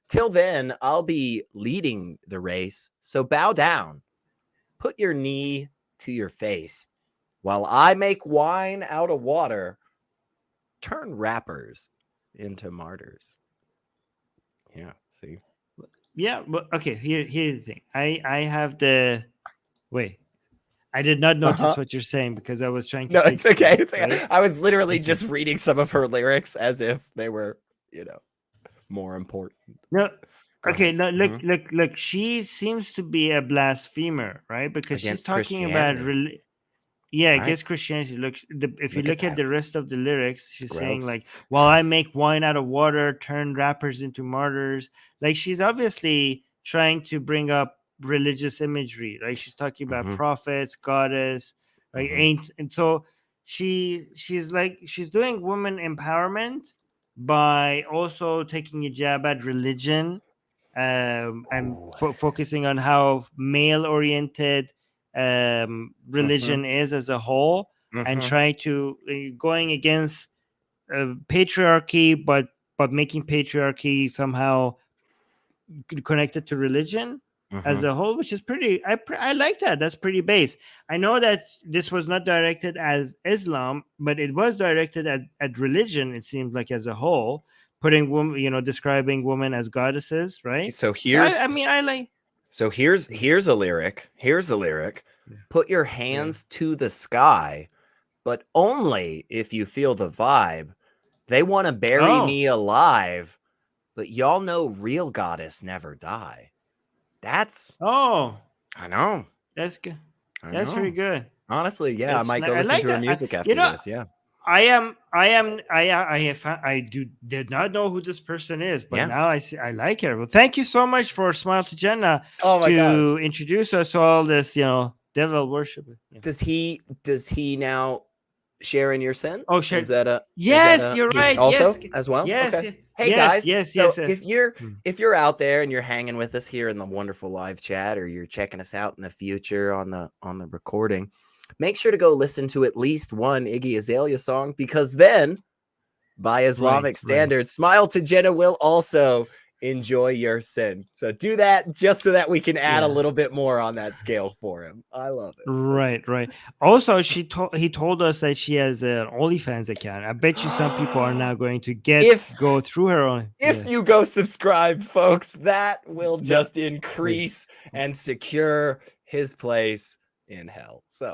till then, I'll be leading the race. So bow down, put your knee to your face, while I make wine out of water. Turn rappers into martyrs. Yeah, see. Yeah, but okay, here's the thing. I have the wait. I did not notice what you're saying because I was trying to. No, it's okay. It's okay. Right? I was literally just reading some of her lyrics as if they were, more important. No. Okay, look. She seems to be a blasphemer, right? Because she's talking about against Christianity. Look, if you look at the rest of the lyrics, she's saying like, "While I make wine out of water, turn rappers into martyrs." Like, she's obviously trying to bring up religious imagery, right? She's talking about prophets, goddess, like and so she's doing women empowerment, by also taking a jab at religion, and focusing on how male-oriented religion is as a whole, and trying to going against patriarchy, but making patriarchy somehow connected to religion as a whole, which is pretty. I like that. That's pretty base. I know that this was not directed as Islam, but it was directed at religion. It seems like as a whole, putting women, describing women as goddesses, right? So here's, I like. So here's a lyric. Here's a lyric. Put your hands to the sky, but only if you feel the vibe. They want to bury me alive, but y'all know real goddess never die. That's I know. That's good. That's pretty good. Honestly, yeah, I might go listen to her music after this. Yeah. I did not know who this person is, but now I see. I like her. Well, thank you so much for Smile to Jannah to introduce us to all this, devil worship. Yeah. Does he now share in your sin? Oh, share. Is that yes, you're right. Also, yes. as well. Yes. Okay. Hey guys. Yes. If you're out there and you're hanging with us here in the wonderful live chat, or you're checking us out in the future on the recording, make sure to go listen to at least one Iggy Azalea song, because then, by Islamic standards, Smile to Jannah will also enjoy your sin. So do that just so that we can add a little bit more on that scale for him. I love it. Right. Also, he told us that she has an OnlyFans account. I bet you some people are now going to go through her own. If you go subscribe, folks, that will just increase and secure his place in hell. So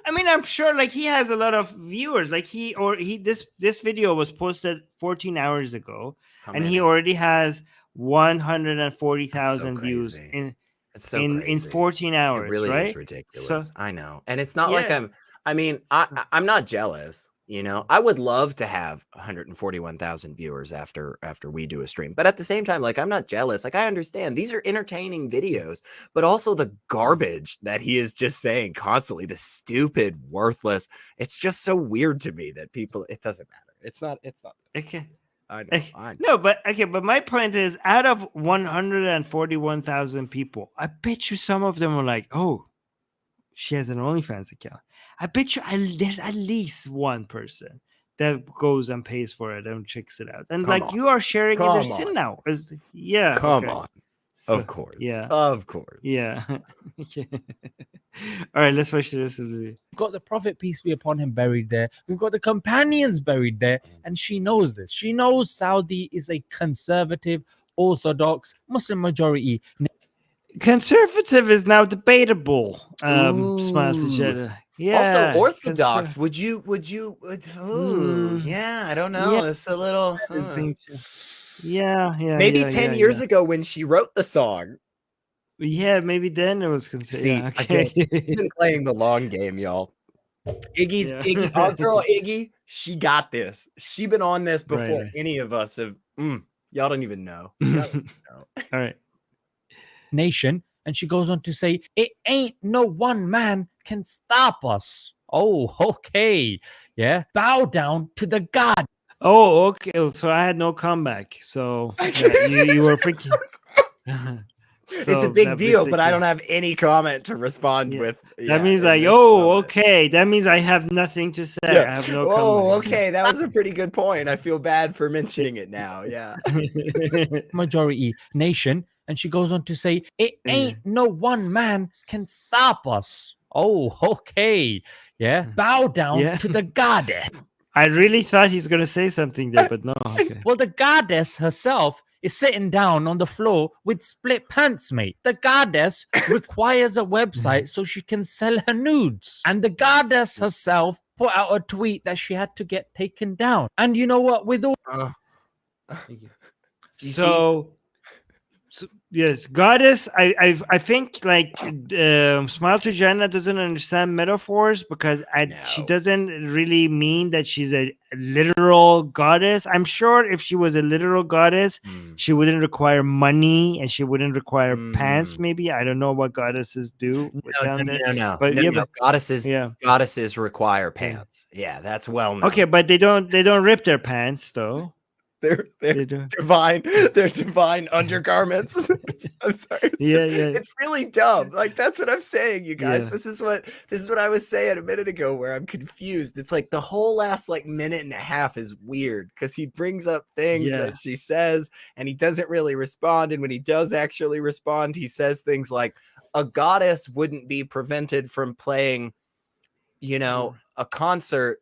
I mean, I'm sure like he has a lot of viewers. Like this video was posted 14 hours ago, and he already has 140,000 views in 14 hours. It really right? is ridiculous. So, I know, and it's not like I'm not jealous. I would love to have 141,000 viewers after we do a stream. But at the same time, like, I'm not jealous. Like, I understand these are entertaining videos, but also the garbage that he is just saying constantly, the stupid, worthless. It's just so weird to me that people, it doesn't matter. It's not. Okay. I know. No, but my point is, out of 141,000 people, I bet you some of them are like, oh, she has an OnlyFans account. I bet you there's at least one person that goes and pays for it and checks it out. And you are sharing in their sin now. Come on. So, of course. Yeah. Of course. Yeah. All right, let's watch the rest of the video. We've got the Prophet, peace be upon him, buried there. We've got the companions buried there. And she knows this. She knows Saudi is a conservative, orthodox, Muslim majority. Conservative is now debatable. Smile to Jannah. Yeah. Also, orthodox. Would you? Yeah, I don't know. It's a little. Yeah. Maybe 10 years ago when she wrote the song. Yeah, maybe then it was considered. She's been playing the long game, y'all. Iggy, our girl Iggy, she got this. She been on this before any of us have. Y'all don't even know. All right. Nation, and she goes on to say, it ain't no one man can stop us. Oh, okay. Yeah. Bow down to the God. Oh, okay. So I had no comeback. So you were freaking. It's a big deal, but I don't have any comment to respond with. That means like, okay. That means I have nothing to say. I have no comment. Oh, okay. That was a pretty good point. I feel bad for mentioning it now. Yeah. Majority nation. And she goes on to say, it ain't no one man can stop us. Oh, okay. Yeah. Bow down to the goddess. I really thought he's going to say something there, but no. Okay. Well, the goddess herself is sitting down on the floor with split pants, mate. The goddess requires a website so she can sell her nudes. And the goddess herself put out a tweet that she had to get taken down. And you know what? With all... Yes, goddess. I think like Smile to Jenna doesn't understand metaphors because she No. doesn't really mean that she's a literal goddess. I'm sure if she was a literal goddess, Mm. she wouldn't require money and she wouldn't require pants. Mm. Maybe I don't know what goddesses do down there. But No. Goddesses yeah, require yeah. pants. Yeah, that's well known. Okay, but they don't rip their pants though. They're They do. divine. They're divine undergarments. I'm sorry. It's really dumb. Like that's what I'm saying, you guys. Yeah. This is what I was saying a minute ago where I'm confused. It's like the whole last like minute and a half is weird because he brings up things that she says and he doesn't really respond. And when he does actually respond, he says things like a goddess wouldn't be prevented from playing, a concert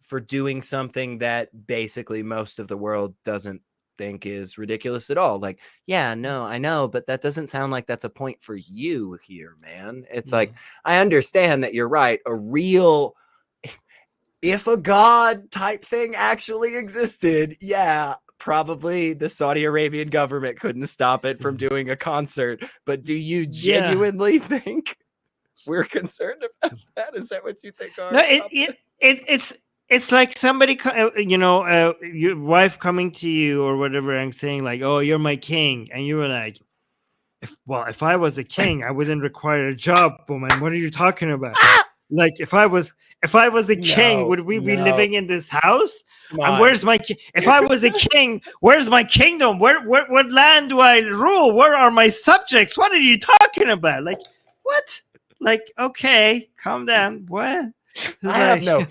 for doing something that basically most of the world doesn't think is ridiculous at all. Like, yeah, no, I know, but that doesn't sound like that's a point for you here, man. It's like, I understand that you're right. A real, if a god type thing actually existed, yeah, probably the Saudi Arabian government couldn't stop it from doing a concert. But do you genuinely think we're concerned about that? Is that what you think? No, it's like somebody, your wife coming to you or whatever and saying like, "Oh, you're my king," and you were like, "If I was a king, I wouldn't require a job, woman. What are you talking about? Like, if I was a king, would we be living in this house? And where's my king? If I was a king, where's my kingdom? What land do I rule? Where are my subjects? What are you talking about? Like, what? Like, okay, calm down. What? I have no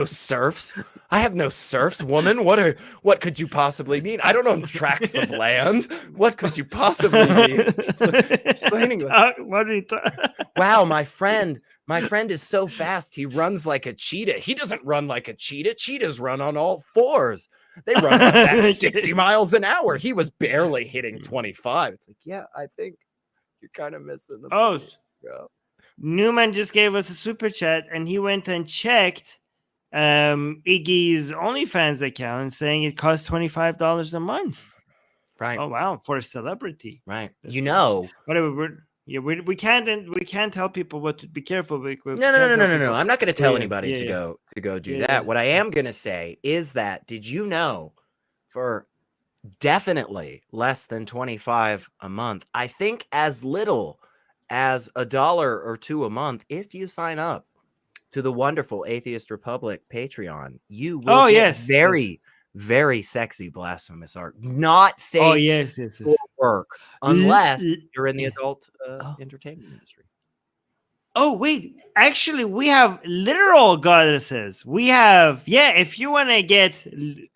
serfs. I have no serfs, woman. What could you possibly mean? I don't own tracts of land. What could you possibly mean? Explaining what are you talking? Wow, my friend is so fast. He runs like a cheetah. He doesn't run like a cheetah. Cheetahs run on all fours. They run at 60 miles an hour. He was barely hitting 25. It's like, yeah, I think you're kind of missing the point, bro. Newman just gave us a super chat and he went and checked Iggy's OnlyFans account saying it costs $25 a month. Right. Oh wow, for a celebrity. Right. Whatever. We can't tell people what to be careful with. No. I'm not going to tell anybody to go do that. What I am going to say is that did you know for definitely less than 25 a month, I think as little as $1 or $2 a month, if you sign up to the wonderful Atheist Republic Patreon, you will get very, very sexy blasphemous art. Not safe for work unless you're in the adult entertainment industry. Oh wait, actually, we have literal goddesses. We have if you want to get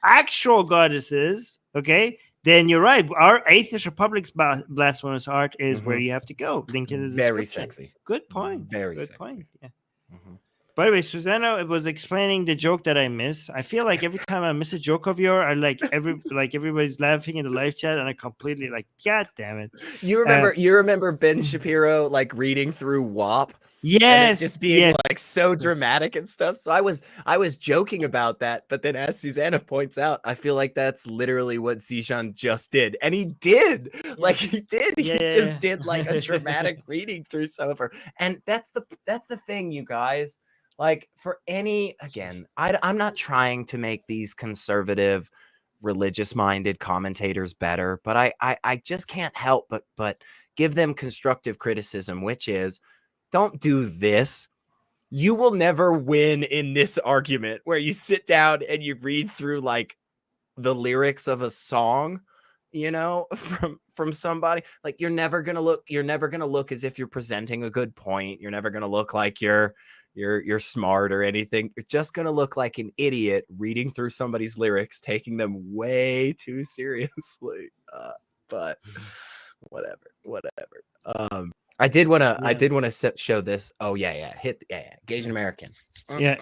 actual goddesses, okay. Then you're right. Our Atheist Republic's blasphemous art is where you have to go. Link in the description. Very sexy. Good point. Very good sexy. point. Yeah. By the way, Susanna was explaining the joke that I miss. I feel like every time I miss a joke of yours, I everybody's laughing in the live chat, and I completely God damn it. You remember Ben Shapiro like reading through WAP? Yes, just being like so dramatic and stuff. So I was joking about that, but then as Susanna points out, I feel like that's literally what Zishan just did, and he did. He just did like a dramatic reading through some of her, and that's the thing, you guys. Like for I'm not trying to make these conservative, religious-minded commentators better, but I just can't help but give them constructive criticism, which is, don't do this. You will never win in this argument where you sit down and you read through like the lyrics of a song, from somebody. Like you're never gonna look as if you're presenting a good point. You're never gonna look like you're smart or anything. You're just gonna look like an idiot reading through somebody's lyrics, taking them way too seriously. But whatever. I did want to show this. Oh yeah. Gagin American. Yeah,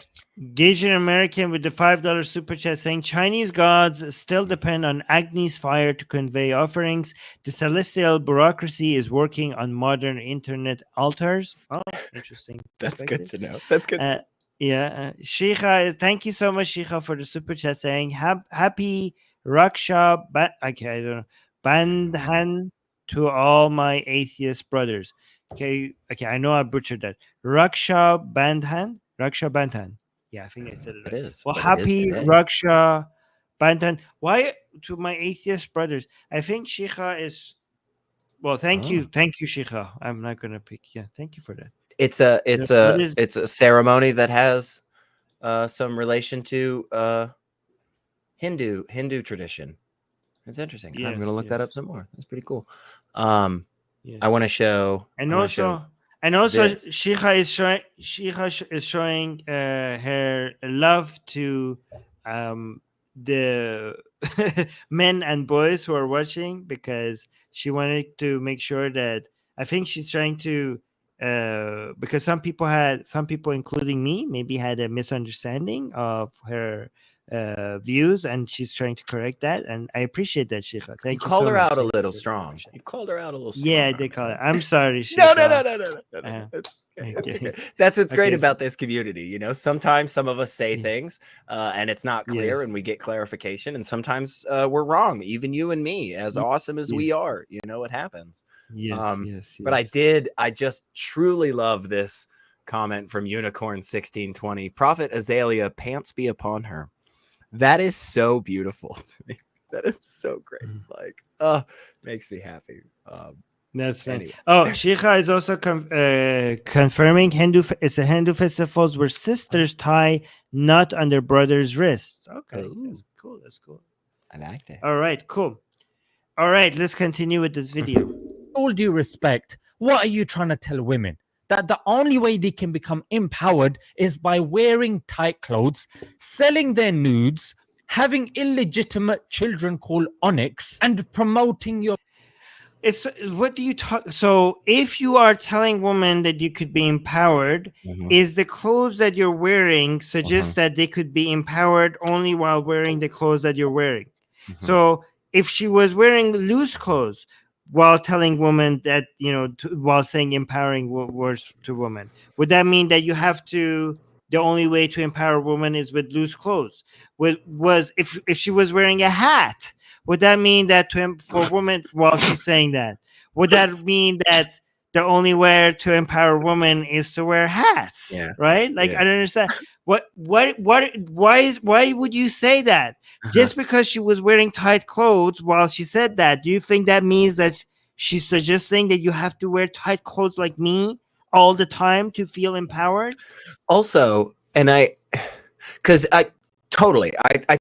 Gagin American with the $5 super chat saying Chinese gods still depend on Agni's fire to convey offerings. The celestial bureaucracy is working on modern internet altars. Oh, interesting. That's good to know. That's good. Shikha, thank you so much, Shikha, for the super chat saying happy Raksha. I don't know. Bandhan to all my atheist brothers. Okay, I know I butchered that. Raksha Bandhan. Yeah, I think I said it It right. is. Well, but it is happy today. Raksha Bandhan. Why to my atheist brothers? I think Shikha is. Well, thank you, Shikha. I'm not gonna pick. Yeah, thank you for that. It's What is? a ceremony that has some relation to Hindu tradition. It's interesting. I'm Yes, gonna look that yes, up some more. That's pretty cool. yes. I want to show. And I wanna show also, this. Shikha is showing her love to the men and boys who are watching, because she wanted to make sure that, I think she's trying to because some people, including me, maybe had a misunderstanding of her views, and she's trying to correct that, and I appreciate that, Shikha. Thank you called so her much. out a Thank you little for the strong. correction. You called her out a little strong. Yeah, they call it. I'm sorry, No, Shikha. no. It's Okay. okay. That's what's great Okay. about this community. You know, sometimes some of us say Yeah. things and it's not clear Yes. and we get clarification. And sometimes we're wrong. Even you and me, as awesome as we are, you know, it happens. Yes. But I just truly love this comment from Unicorn 1620. Prophet Azalea, pants be upon her. That is so beautiful to me. That is so great. Like, makes me happy. That's right. Anyway. Oh, Shikha is also confirming it's a Hindu festivals where sisters tie knot on their brother's wrists. Okay, Ooh. That's cool. I like that. All right, cool. All right, let's continue with this video. All due respect, what are you trying to tell women? That the only way they can become empowered is by wearing tight clothes, selling their nudes, having illegitimate children called Onyx, and promoting your. It's what do you talk? So, if you are telling women that you could be empowered, is the clothes that you're wearing suggest that they could be empowered only while wearing the clothes that you're wearing? So, if she was wearing loose clothes while telling women that, while saying empowering words to women, would that mean that you have to? The only way to empower women is with loose clothes. If she was wearing a hat, would that mean that for women, while she's saying that, would that mean that the only way to empower women is to wear hats? Yeah. Right? Like, Yeah. I don't understand. Why would you say that? Just because she was wearing tight clothes while she said that, do you think that means that she's suggesting that you have to wear tight clothes like me all the time to feel empowered? Also, because I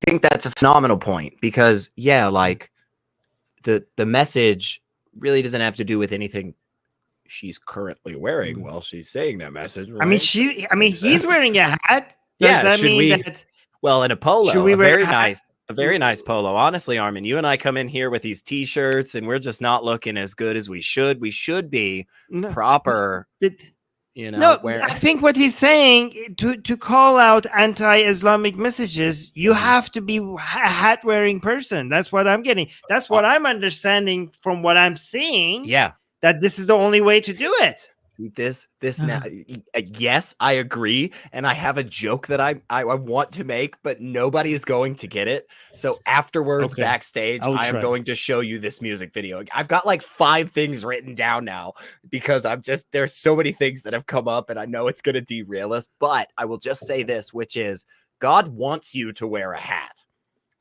think that's a phenomenal point, because like the message really doesn't have to do with anything she's currently wearing while she's saying that message. Right? I mean, he's wearing a hat. Yeah, Does that mean that? Well, in a polo, Should we a wear very a hat? very nice polo. Honestly, Armin, you and I come in here with these t-shirts and we're just not looking as good as we should. We should be proper. No, I think what he's saying, to call out anti-Islamic messages, you have to be a hat-wearing person. That's what I'm getting. That's what I'm understanding from what I'm seeing. Yeah, that this is the only way to do it. This now, yes, I agree, and I have a joke that I want to make, but nobody is going to get it. So afterwards, backstage, I am going to show you this music video. I've got like 5 things written down now because there's so many things that have come up, and I know it's going to derail us. But I will just say this, which is God wants you to wear a hat.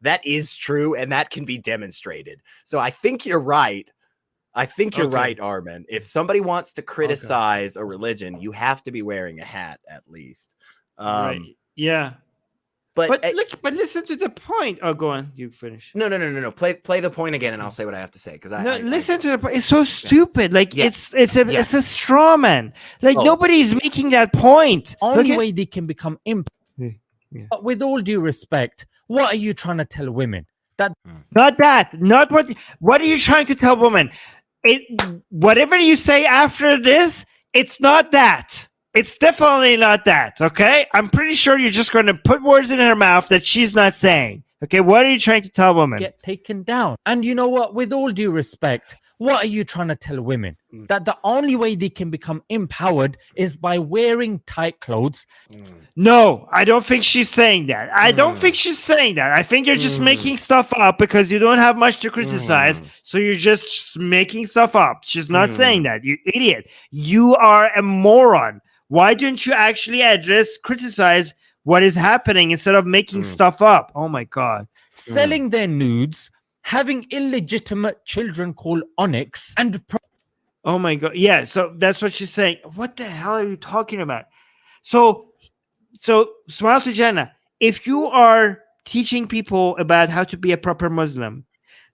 That is true, and that can be demonstrated. So I think you're right. Right, Armin. If somebody wants to criticize a religion, you have to be wearing a hat at least. Right. Yeah. But listen to the point. Oh, go on. You finish. No. Play the point again, and I'll say what I have to say. Because listen to the point. It's so stupid. Like it's a straw man. Like nobody's making that point. Only way they can become empowered. But with all due respect, what are you trying to tell women? Not what are you trying to tell women? Whatever you say after this, it's not that. It's definitely not that. Okay, I'm pretty sure you're just going to put words in her mouth that she's not saying. Okay, what are you trying to tell women? Get taken down. And you know what? With all due respect, What are you trying to tell women? Mm. That the only way they can become empowered is by wearing tight clothes. No, I don't think she's saying that. I don't Mm. think she's saying that. I think you're just Mm. making stuff up because you don't have much to criticize. Mm. So you're just making stuff up. She's not saying Mm. that. You idiot. You are a moron. Why don't you actually criticize what is happening instead of making Mm. stuff up? Oh my God. Selling their nudes, having illegitimate children called Onyx, and Oh my God. Yeah. So that's what she's saying. What the hell are you talking about? So Smile to Jannah, if you are teaching people about how to be a proper Muslim,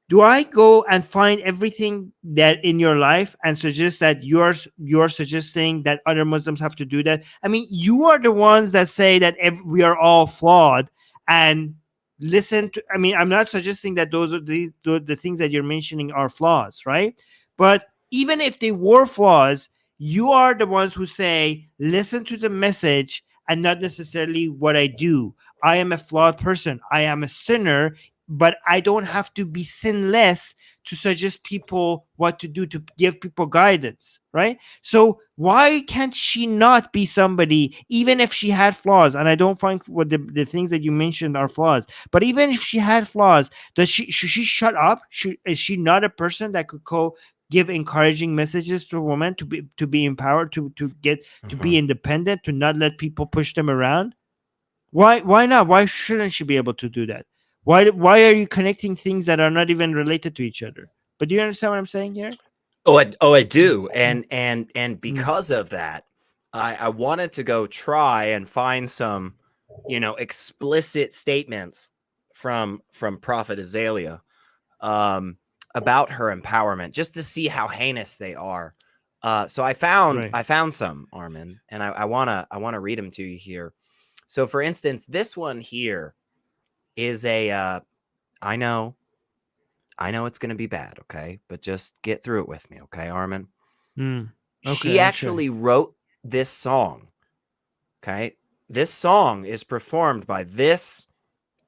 do I go and find everything that in your life and suggest that you're suggesting that other Muslims have to do that? I mean, you are the ones that say that we are all flawed and listen to. I mean, I'm not suggesting that those are the things that you're mentioning are flaws, right? But even if they were flaws, you are the ones who say listen to the message and not necessarily what I do. I am a flawed person. I am a sinner, but I don't have to be sinless to suggest people what to do, to give people guidance, right? So why can't she not be somebody, even if she had flaws? And I don't find what the things that you mentioned are flaws, but even if she had flaws, should she shut up? Is she not a person that could give encouraging messages to a woman to be empowered, to be independent, to not let people push them around? Why not? Why shouldn't she be able to do that? Why are you connecting things that are not even related to each other? But do you understand what I'm saying here? I do, and because of that, I wanted to go try and find some, explicit statements from Prophet Azalea, about her empowerment, just to see how heinous they are. So I found some, Armin, and I wanna read them to you here. So, for instance, this one here is a. I know it's going to be bad, okay? But just get through it with me, okay, Armin? Okay, She actually wrote this song, okay? This song is performed by this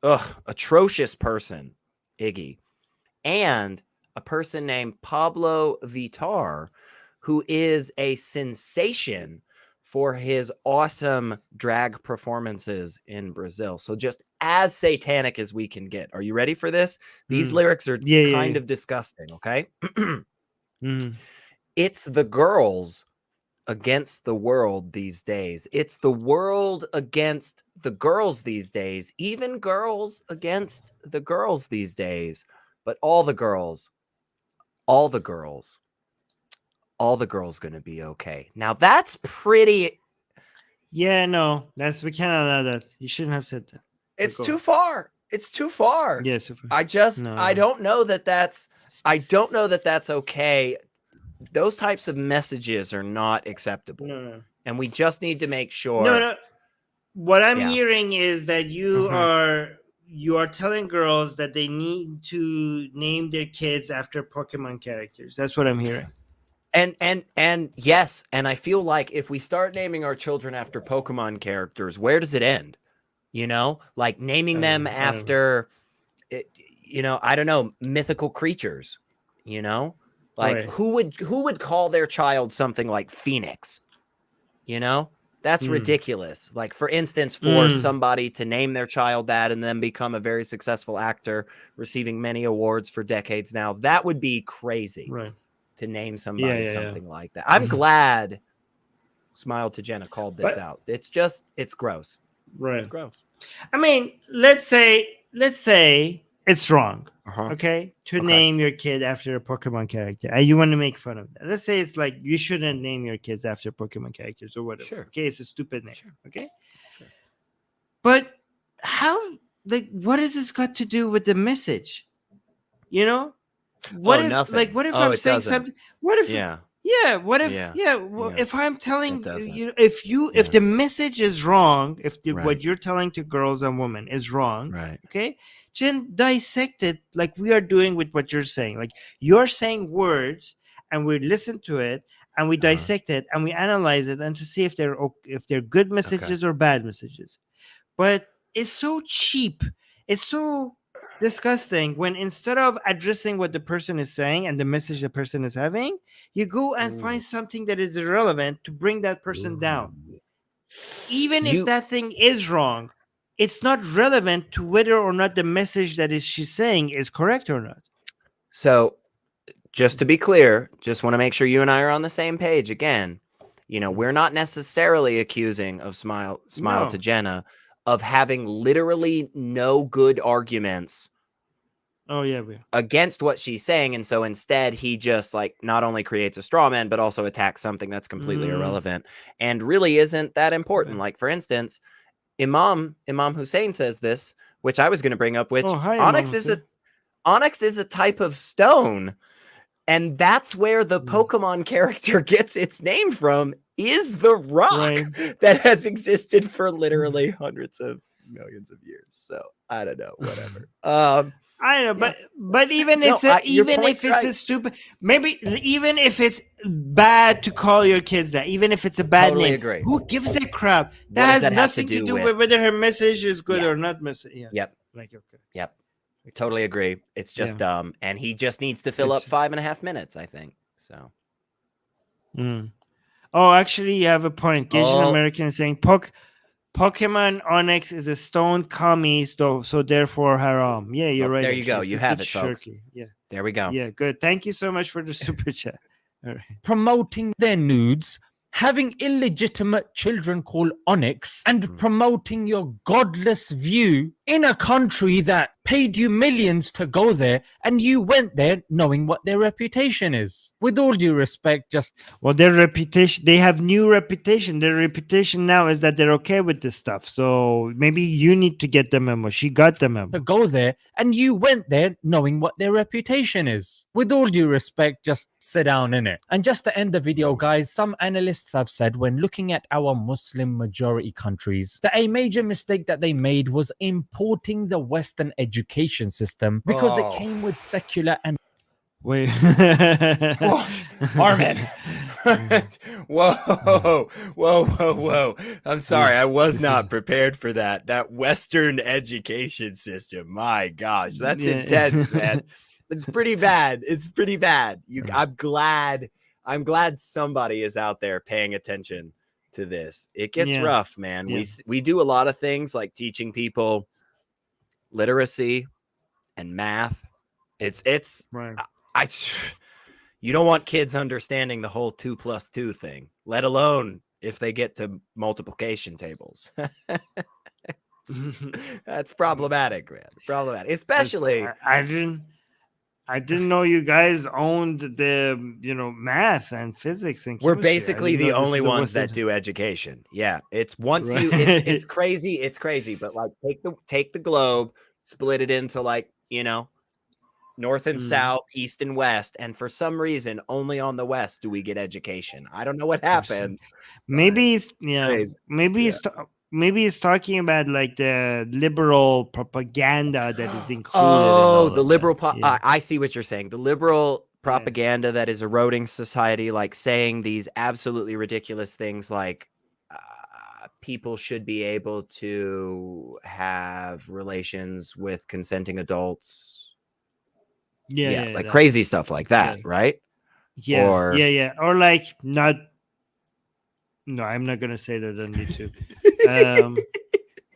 atrocious person, Iggy, and a person named Pablo Vittar, who is a sensation for his awesome drag performances in Brazil. So just as satanic as we can get. Are you ready for this? These lyrics are kind of disgusting, okay? It's the girls against the world these days. It's the world against the girls these days. Even girls against the girls these days. But all the girls going to be okay. Now that's pretty. Yeah, no, we cannot allow that. You shouldn't have said that. It's too far. It's too far. Yes. I don't know that that's okay. Those types of messages are not acceptable. No. And we just need to make sure. No. What I'm hearing is that you are telling girls that they need to name their kids after Pokemon characters. That's what I'm hearing. And yes, and I feel like if we start naming our children after Pokemon characters, where does it end? Like naming them after, I don't know, mythical creatures. Like who would call their child something like Phoenix? That's ridiculous. Like, for instance, for somebody to name their child that and then become a very successful actor, receiving many awards for decades now, that would be crazy. Right. To name somebody something like that. I'm glad Smile to Jenna called this out. It's gross. Right. It's gross. I mean, let's say it's wrong. Okay, to name your kid after a Pokemon character, and you want to make fun of that. Let's say it's like you shouldn't name your kids after Pokemon characters or whatever. Sure. Okay, it's a stupid name. Sure. Okay. Sure. But how? Like, what has this got to do with the message? What if, nothing. like, what if I'm saying something? What if? What if? If I'm telling if the message is wrong, if what you're telling to girls and women is wrong, right? Okay, then dissect it like we are doing with what you're saying. Like, you're saying words, and we listen to it, and we dissect it, and we analyze it, and to see if they're good messages or bad messages. But it's so cheap. It's so disgusting when instead of addressing what the person is saying and the message the person is having, you go and find something that is irrelevant to bring that person down. Even if that thing is wrong, it's not relevant to whether or not the message that is she's saying is correct or not. So, just to be clear, just want to make sure you and I are on the same page again. We're not necessarily accusing of Smile No. to Jenna of having literally no good arguments against what she's saying. And so instead he just like not only creates a straw man, but also attacks something that's completely irrelevant and really isn't that important. Like, for instance, Imam Hussein says this, which I was going to bring up, which onyx is a type of stone. And that's where the Pokemon character gets its name from, is the rock that has existed for literally hundreds of millions of years. So I don't know, whatever. I know, but even if it's a stupid, maybe even if it's bad to call your kids that, even if it's a bad name, agree. Who gives a crap? That has nothing to do with whether her message is good or not. Yep. Yep. Totally agree. It's just and he just needs to fill up 5.5 minutes, I think. So. Oh, actually, you have a point. Asian American is saying Pokemon Onyx is a stone kami, so therefore haram. Yeah, you're right. There you go. You have it, folks. Yeah. There we go. Yeah, good. Thank you so much for the super chat. All right. Promoting their nudes, having illegitimate children called Onyx, and promoting your godless view in a country that paid you millions to go there, and you went there knowing what their reputation is. With all due respect, their reputation, they have new reputation. Their reputation now is that they're okay with this stuff. So maybe you need to get the memo. She got the memo. To go there, and you went there knowing what their reputation is. With all due respect, just sit down in it. And just to end the video, guys, some analysts have said when looking at our Muslim majority countries that a major mistake that they made was importing the Western education system because it came with secular and wait Armin. whoa. I'm sorry, I was not prepared for that Western education system. My gosh, that's intense, man. It's pretty bad. I'm glad somebody is out there paying attention to this. It gets rough, man. We do a lot of things like teaching people literacy and math. It's right. You don't want kids understanding the whole 2 + 2 thing, let alone if they get to multiplication tables. That's problematic, man. Problematic, especially. I didn't know you guys owned the math and physics and chemistry. We're basically the only ones that do education. Yeah, it's once it's crazy. It's crazy, but like take the globe, split it into like north and south, east and west, and for some reason only on the west do we get education. I don't know what happened. Maybe he's talking about like the liberal propaganda that is included. The liberal I see what you're saying. The liberal propaganda that is eroding society, like saying these absolutely ridiculous things like people should be able to have relations with consenting adults. Like crazy stuff like that, right? Or like not. No, I'm not gonna say that on YouTube.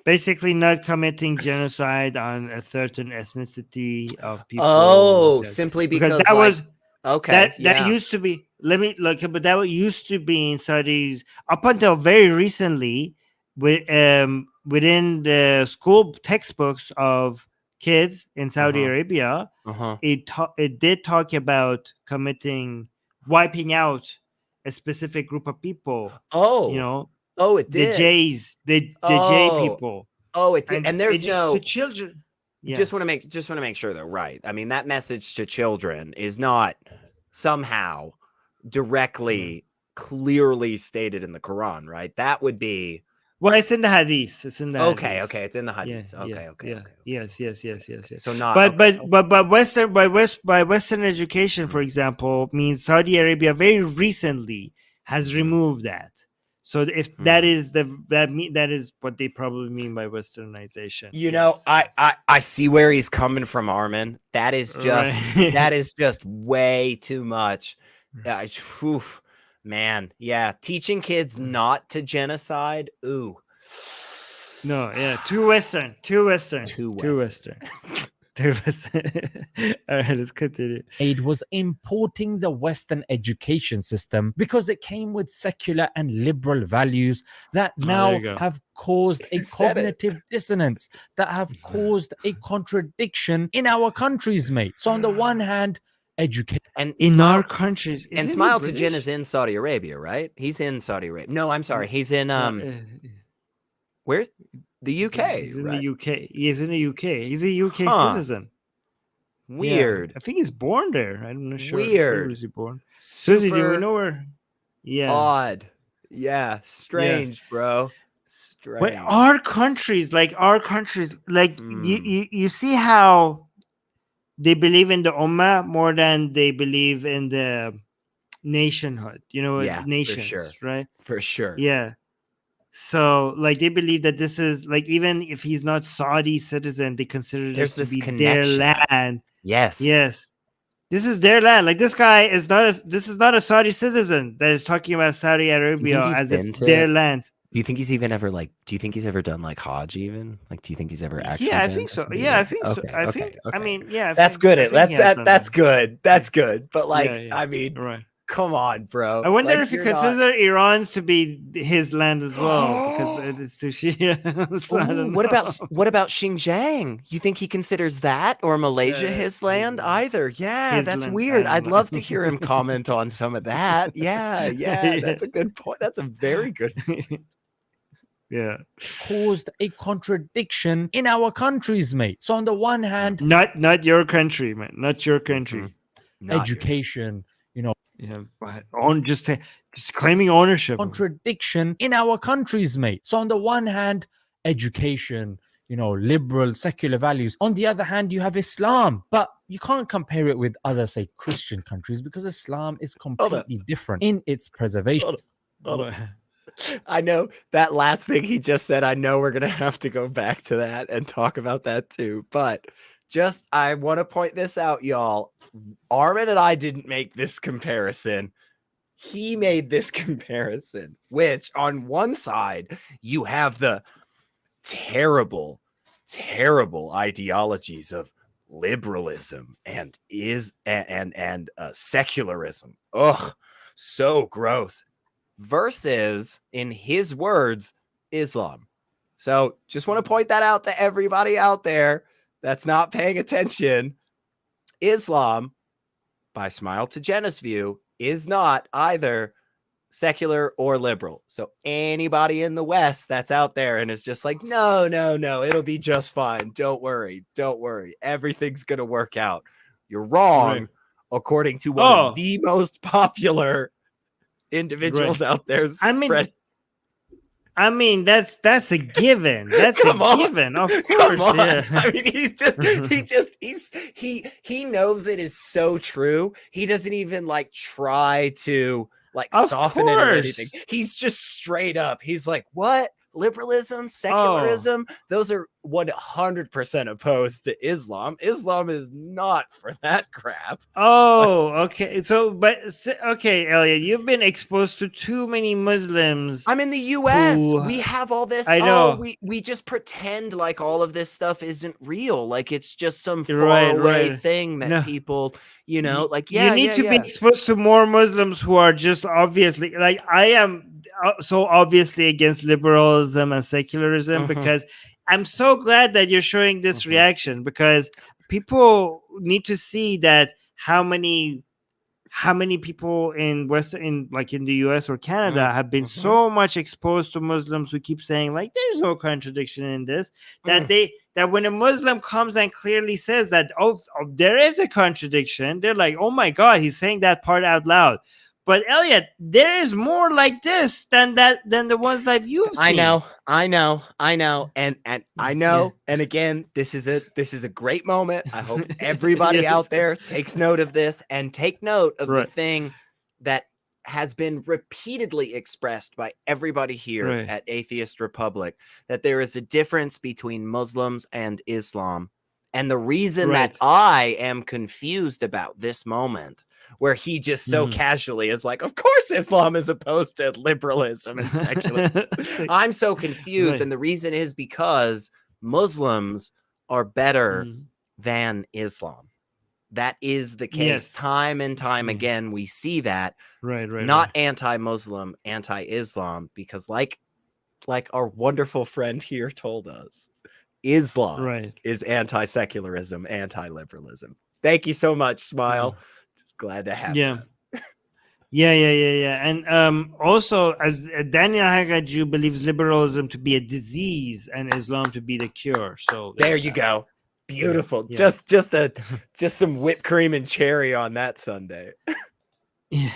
Basically, not committing genocide on a certain ethnicity of people. Simply because that like, was okay. That used to be. Let me look, but that used to be in studies up until very recently. Within the school textbooks of kids in Saudi Arabia, it did talk about wiping out a specific group of people. It did. The Jays, the J people. It did. And there's the children. Just want to make sure they're right. I mean, that message to children is not somehow directly, clearly stated in the Quran, right? That would be. Well, it's in the hadith. It's in the okay. hadith. It's in the hadith. Okay. Yes. So not. But Western education, for example, means Saudi Arabia very recently has removed that. So if that is that is what they probably mean by westernization. You know, Yes. I see where he's coming from, Armin. That is just Right. that is just way too much. Oof, man, yeah. Teaching kids not to genocide. Ooh. No, yeah, too Western. Too Western. Too Too Western. Western. Too Western. All right, let's continue. It was importing the Western education system because it came with secular and liberal values that there now you go. have caused a He said it. cognitive dissonance, that have caused a contradiction in our countries, mate. So on the one hand, education. And In Smile, our countries, and isn't he Smile to Jin British? is in Saudi Arabia, right? He's in Saudi Arabia. No, I'm sorry. He's in where? The UK, He's in right? the UK. He's in the UK. He's a UK Huh. citizen. Yeah. Weird. I think he's born there. I'm not sure. Weird. Where was he born? Susie, do we Super know where? Yeah. odd. Yeah, strange, bro. Strange. But our countries, like Hmm. you see how they believe in the Ummah more than they believe in the nationhood. You know, Yeah, for nations, sure. right? For sure. Yeah. So, like, they believe that this is like, even if he's not Saudi citizen, they consider There's this to this be their connection. land. Yes. Yes, this is their land. Like, this guy is not. This is not a Saudi citizen that is talking about Saudi Arabia he's as been if to- their land. Do you think he's even ever do you think he's ever done like Hajj even? Like, do you think he's ever actually Yeah, I been think to so. Saudi Yeah, I Arabia? think so. Okay, I okay, think. I okay. mean, yeah. That's I good. think he has done That's that. good. That's good. But like, Yeah, yeah. I mean, Right. come on, bro. I wonder Like, if he you're not- consider Iran's to be his land as well, because it's to Shia. So I Ooh, don't what know. about Xinjiang? You think he considers that or Malaysia his land? land. Either. Yeah, His that's land, weird. I I'd don't love know. to hear him comment on some of that. Yeah, that's a good point. That's a very good. Yeah. Caused a contradiction in our countries, mate. So on the one hand, Not your country, man. Not your country. Mhm. Not your- education, Yeah, but just claiming ownership. of it. contradiction in our countries, mate. So on the one hand, education, liberal, secular values. On the other hand, you have Islam, but you can't compare it with other, say, Christian countries, because Islam is completely different in its preservation. Hold on. I know that last thing he just said. I know we're gonna have to go back to that and talk about that too. But I want to point this out, y'all. Armin and I didn't make this comparison. He made this comparison, which on one side you have the terrible, terrible ideologies of liberalism and secularism. Ugh, so gross. Versus, in his words, Islam. So just want to point that out to everybody out there that's not paying attention. Islam, by Smile to Jenna's view, is not either secular or liberal. So anybody in the West that's out there and is just like, no, it'll be just fine. Don't worry. Everything's going to work out. You're wrong, Right. according to one of the most popular individuals out there. I mean, that's a given. That's Come a on. given, of course. Come on. Yeah. I mean, he knows it is so true. He doesn't even like try to like Of soften it or anything. course. He's just straight up. He's like, what? Liberalism, secularism, those are 100% opposed to Islam. Islam is not for that crap. Oh, okay. Okay, Elliot, you've been exposed to too many Muslims. I'm in the US. Who- We have all this. I know. We just pretend like all of this stuff isn't real. Like it's just some Right, faraway right. thing that No. people, You yeah. need to be exposed to more Muslims who are just obviously, like, I am so obviously against liberalism and secularism, Mhm. because I'm so glad that you're showing this Mhm. reaction, because people need to see that how many people in in the US or Canada have been Mhm. so much exposed to Muslims who keep saying, like, there's no contradiction in this, that that when a Muslim comes and clearly says that, oh, there is a contradiction, they're like, oh my God, he's saying that part out loud. But Elliot, there is more like this than the ones that you've seen. I know, and I know. And again, this is a great moment. I hope everybody Yes. out there takes note of this and take note of the Right. thing that has been repeatedly expressed by everybody here Right. at Atheist Republic, that there is a difference between Muslims and Islam. And the reason that Right. I am confused about this moment, where he just so Mhm. casually is like, of course Islam is opposed to liberalism and secularism. It's like- I'm so confused. Right. And the reason is because Muslims are better Mhm. than Islam. That is the case. Yes. Time and time Yeah. again, we see that. Right. Not anti-Muslim, anti-Islam, because like our wonderful friend here told us, Islam right. is anti-secularism, anti-liberalism. Thank you so much, Smile. Just glad to have Yeah. that. Yeah. And also, as Daniel Hagaju believes liberalism to be a disease and Islam to be the cure. So There there's you that. go. Beautiful. Yeah. Just some whipped cream and cherry on that Sunday. Yeah.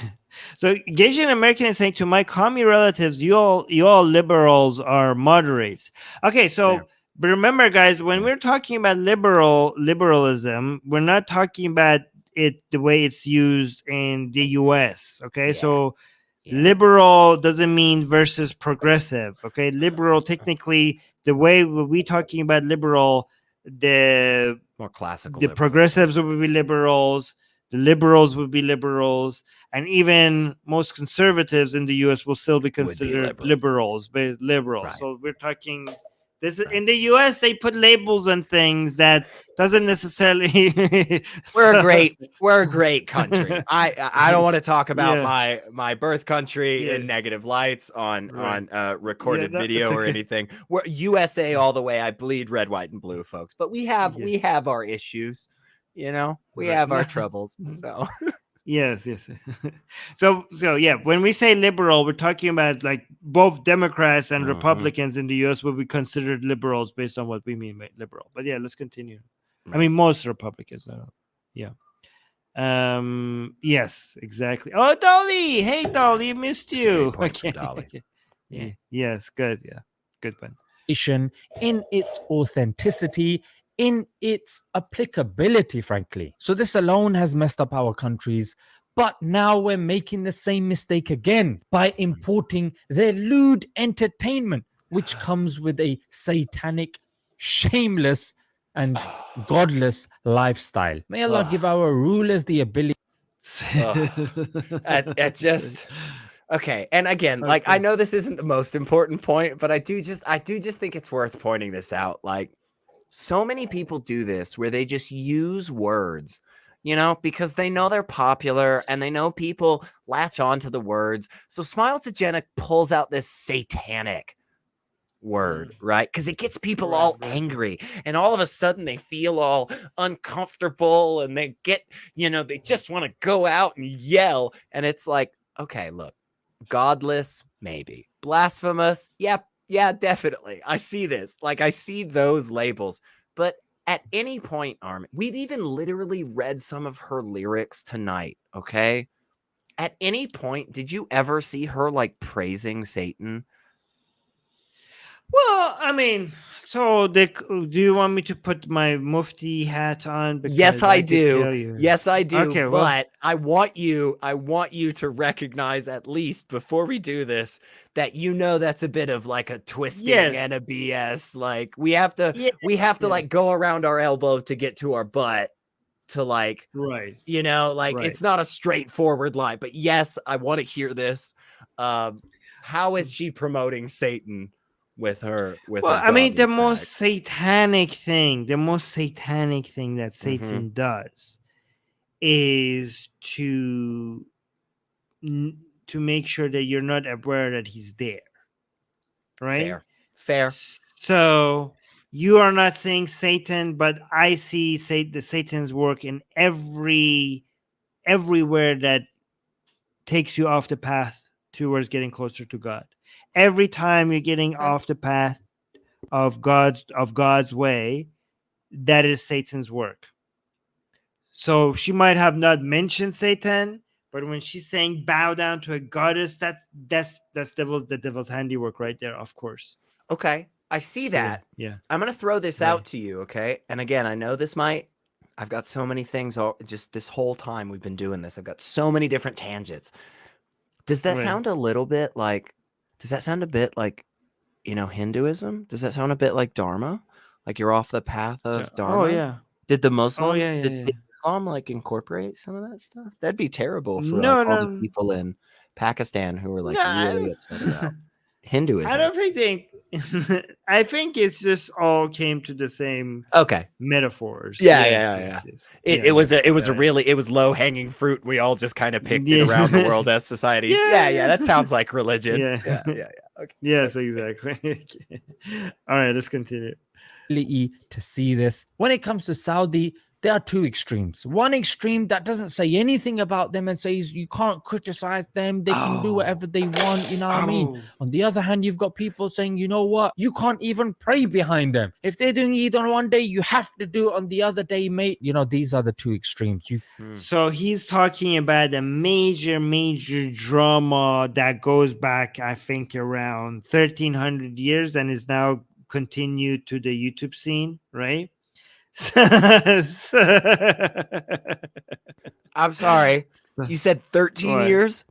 So Gasian American is saying to my commie relatives, you all liberals are moderates. Okay, so Fair. but remember, guys, when we're talking about liberalism, we're not talking about it the way it's used in the US. Okay, Yeah. so Yeah. liberal doesn't mean versus progressive. Okay, liberal technically the way we talking about liberal, the More classical. the liberalism. progressives would be liberals, the liberals would be liberals, and even most conservatives in the US will still be Would be considered liberals. liberals. Right. So we're talking this Right. in the US they put labels and things that doesn't necessarily We're So- a great country. I don't want to talk about Yeah. my birth country Yeah. in negative lights on Right. recorded Yeah, that's video or okay. anything. We're USA all the way. I bleed red, white, and blue, folks. But we have our issues. You know, we Right. have our No. troubles. So Yes. So yeah, when we say liberal, we're talking about like both Democrats and Mhm. Republicans in the US will be considered liberals based on what we mean by liberal. But yeah, let's continue. I Right. mean, most Republicans. Yeah. Yes, exactly. Oh, Dolly. Hey, Dolly, missed It's a great you. point from Okay. Dolly. Yeah. Yes, good. Yeah, good one. In its authenticity, in its applicability, frankly. So this alone has messed up our countries. But now we're making the same mistake again by importing their lewd entertainment, which comes with a satanic, shameless, and godless lifestyle. May Allah give our rulers the ability. At just okay. And again, like I Okay. know this isn't the most important point, but I do just think it's worth pointing this out. Like so many people do this where they just use words, you know, because they know they're popular and they know people latch on to the words. So Smile to Jenna pulls out this satanic word, right? Because it gets people all Right. angry and all of a sudden they feel all uncomfortable and they get, you know, they just want to go out and yell. And it's like, okay, look, godless, maybe. Blasphemous, yeah, definitely. I see this. Like, I see those labels. But at any point, Armin, we've even literally read some of her lyrics tonight, okay? At any point, did you ever see her like praising Satan? Well, I mean, so do you want me to put my Mufti hat on? Yes, Because I could do. tell you. Yes, I do. Okay, well- but I want you to recognize, at least before we do this, that you know that's a bit of like a twisting Yes. and a BS. Like we have to Yeah. like go around our elbow to get to our butt to like, Right. you know, like Right. it's not a straightforward line. But yes, I want to hear this. How is she promoting Satan with her Well, her I mean, the godless most acts? satanic thing that Satan does is to make sure that you're not aware that he's there. Right? Fair. So you are not seeing Satan, but I see the Satan's work in everywhere that takes you off the path towards getting closer to God. Every time you're getting off the path of God's way, that is Satan's work. So she might have not mentioned Satan, but when she's saying bow down to a goddess, that's the devil's handiwork right there, of course. Okay, I see that. Yeah. I'm going to throw this Right. out to you, okay? And again, I know I've got so many things just this whole time we've been doing this. I've got so many different tangents. Does that Right. sound a little bit like? Does that sound a bit like, Hinduism? Does that sound a bit like Dharma? Like you're off the path Yeah. of Dharma? Oh yeah. Did the Oh Muslims? yeah. Yeah. Did Yeah. Islam like incorporate some of that stuff? That'd be terrible for like No, all the no, people in Pakistan who were no. like really upset about I Hinduism. don't think. I think it's just all came to the same Okay. metaphors. Yeah, Yes, yeah, yes, yeah. yes. It, Yeah, it was yeah, a it was a got it. really it was low hanging fruit. We all just kind of picked it Yeah. around the world as societies. Yeah, Yeah, that yeah. sounds like religion. Yeah. Yeah. Okay. Yes, exactly. Okay. All right, let's continue. To see this. When it comes to Saudi, there are two extremes. One extreme that doesn't say anything about them and says you can't criticize them, they can do whatever they want, you know what I mean? On the other hand, you've got people saying, you know what, you can't even pray behind them. If they're doing Eid on one day, you have to do it on the other day, mate. You know, these are the two extremes. So he's talking about a major drama that goes back, I think, around 1300 years and is now continued to the YouTube scene, right? I'm sorry. You said 13 What? years?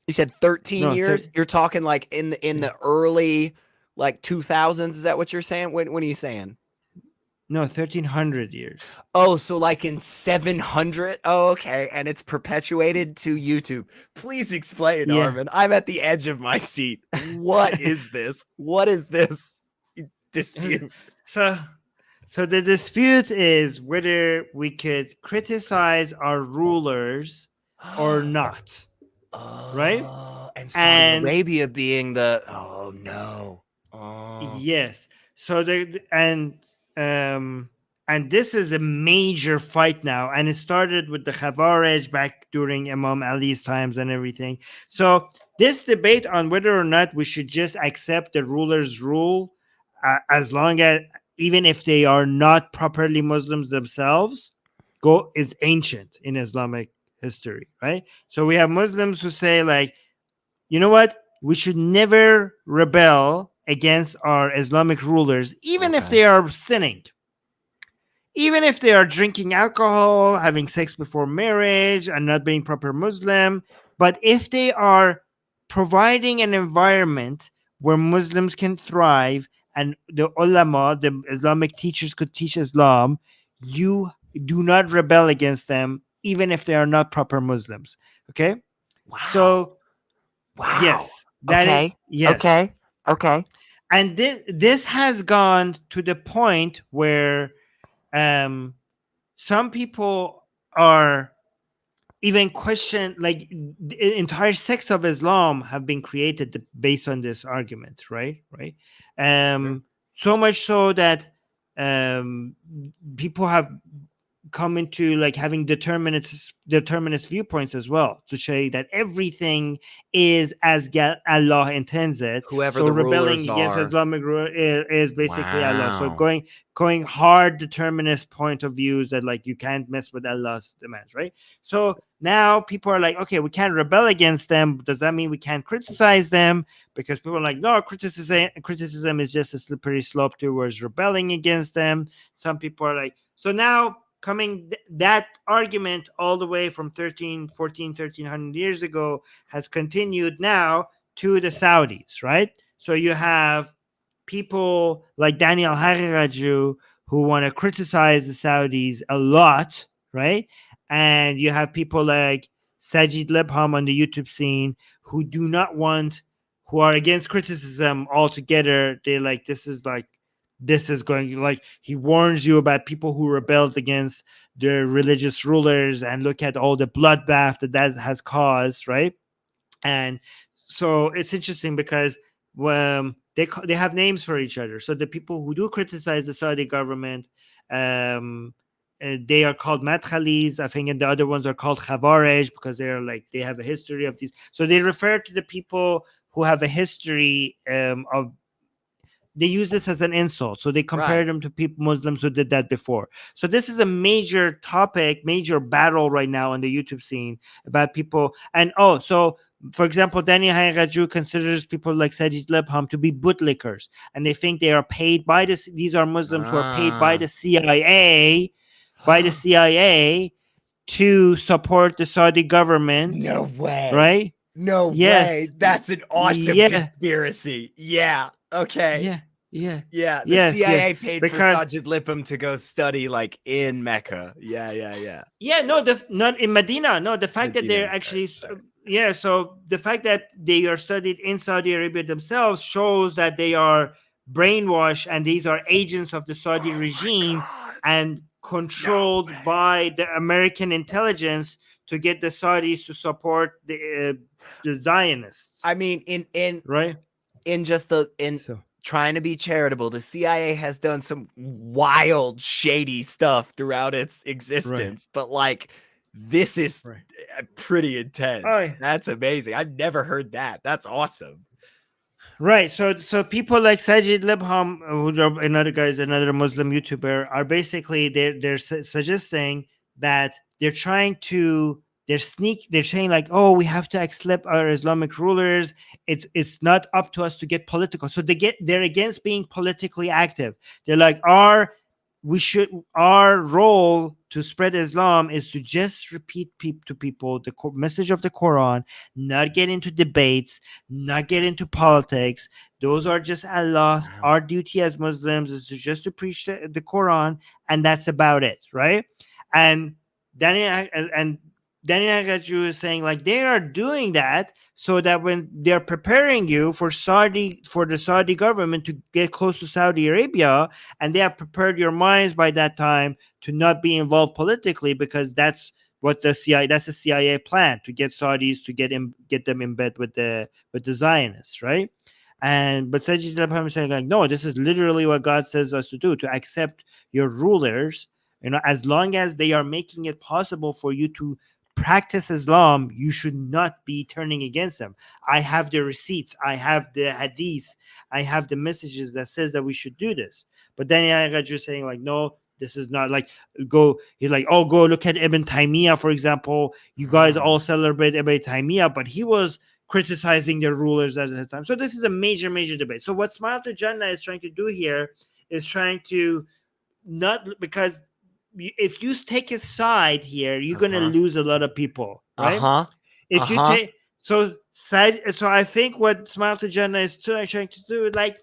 You said 13 No, years? You're talking like in the early like 2000s, is that what you're saying? When are you saying? No, 1300 years. Oh, so like in 700? Oh, okay. And it's perpetuated to YouTube. Please explain, Yeah. Armin. I'm at the edge of my seat. What is this? What is this dispute? So the dispute is whether we could criticize our rulers or not. Right? And Saudi Arabia being the no. Yes. So and this is a major fight now, and it started with the Khawarij back during Imam Ali's times and everything. So this debate on whether or not we should just accept the ruler's rule, as long as even if they are not properly Muslims themselves, is ancient in Islamic history, right? So we have Muslims who say, like, you know what, we should never rebel against our Islamic rulers, even if they are sinning. Even if they are drinking alcohol, having sex before marriage, and not being proper Muslim. But if they are providing an environment where Muslims can thrive and the ulama, the Islamic teachers, could teach Islam, you do not rebel against them, even if they are not proper Muslims. Okay? Wow. So, wow. Yes. Okay. And this has gone to the point where some people are even question, like, the entire sects of Islam have been created based on this argument, right? So much so that people have come into like having determinist viewpoints as well, to say that everything is as Allah intends it. Whoever so the rebelling rulers against are. Islamic rule is basically Allah. So Wow. going hard determinist point of views that, like, you can't mess with Allah's demands, right? So now people are like, okay, we can't rebel against them. Does that mean we can't criticize them? Because people are like, no, criticism is just a slippery slope towards rebelling against them. Some people are like, so now coming that argument all the way from 1300 years ago has continued now to the Saudis, right? So you have people like Daniel Hariraju who want to criticize the Saudis a lot, right? And you have people like Sajid Lebham on the YouTube scene who who are against criticism altogether. They're like, this is going, like, he warns you about people who rebelled against their religious rulers, and look at all the bloodbath that has caused, right? And so it's interesting because they have names for each other. So the people who do criticize the Saudi government, they are called Madkhalis, I think, and the other ones are called Khawarij because they have a history of these. So they refer to the people who have a history of. They use this as an insult. So they compare them to Muslims who did that before. So this is a major topic, major battle right now on the YouTube scene about people. And so for example, Daniel Hayraju considers people like Sajid Lebham to be bootlickers. And they think they are paid by these are Muslims who are paid by the CIA, to support the Saudi government. No way. Right? No Yes. way. That's an awesome Yeah. conspiracy. Yeah. Okay. Yeah. Yeah. Yeah. The Yes, CIA yes. paid Because- for Sajid Lippum to go study like in Mecca. Yeah. Yeah, no, not in Medina. No, the fact that Medina, they're sorry, actually, sorry. yeah. So the fact that they are studied in Saudi Arabia themselves shows that they are brainwashed and these are agents of the Saudi regime and controlled way. by the American intelligence to get the Saudis to support the Zionists. I mean, in right. just So trying to be charitable, the CIA has done some wild, shady stuff throughout its existence, but like this is Right. pretty intense. Oh, yeah. That's amazing. I've never heard that. That's awesome. Right. So people like Sajid Libham, who are another Muslim YouTuber, are basically they're suggesting that they're saying like, oh, we have to accept our Islamic rulers. It's not up to us to get political. So they're against being politically active. They're like, our role to spread Islam is to just repeat to people the message of the Quran, not get into debates, not get into politics. Those are just Allah's. Wow. Our duty as Muslims is to just to preach the Quran, and that's about it, right? And Daniel Agaju is saying like they are doing that so that when they're preparing you for the Saudi government to get close to Saudi Arabia, and they have prepared your minds by that time to not be involved politically, because that's what the CIA plan, to get Saudis to get them in bed with the Zionists, right? But Sajid Labham is saying like, no, this is literally what God says us to do, to accept your rulers, as long as they are making it possible for you to practice Islam, you should not be turning against them. I have the receipts, I have the hadith, I have the messages that says that we should do this. But then you're saying like, no, this is not like, he's like, oh, go look at Ibn Taymiyyah, for example. You guys all celebrate Ibn Taymiyyah, but he was criticizing their rulers at the time. So this is a major debate. So what Smile to Jannah is trying to do here is trying to not, because if you take a side here, you're gonna lose a lot of people, right? If you take so I think what Smile to Jannah is trying to do is like,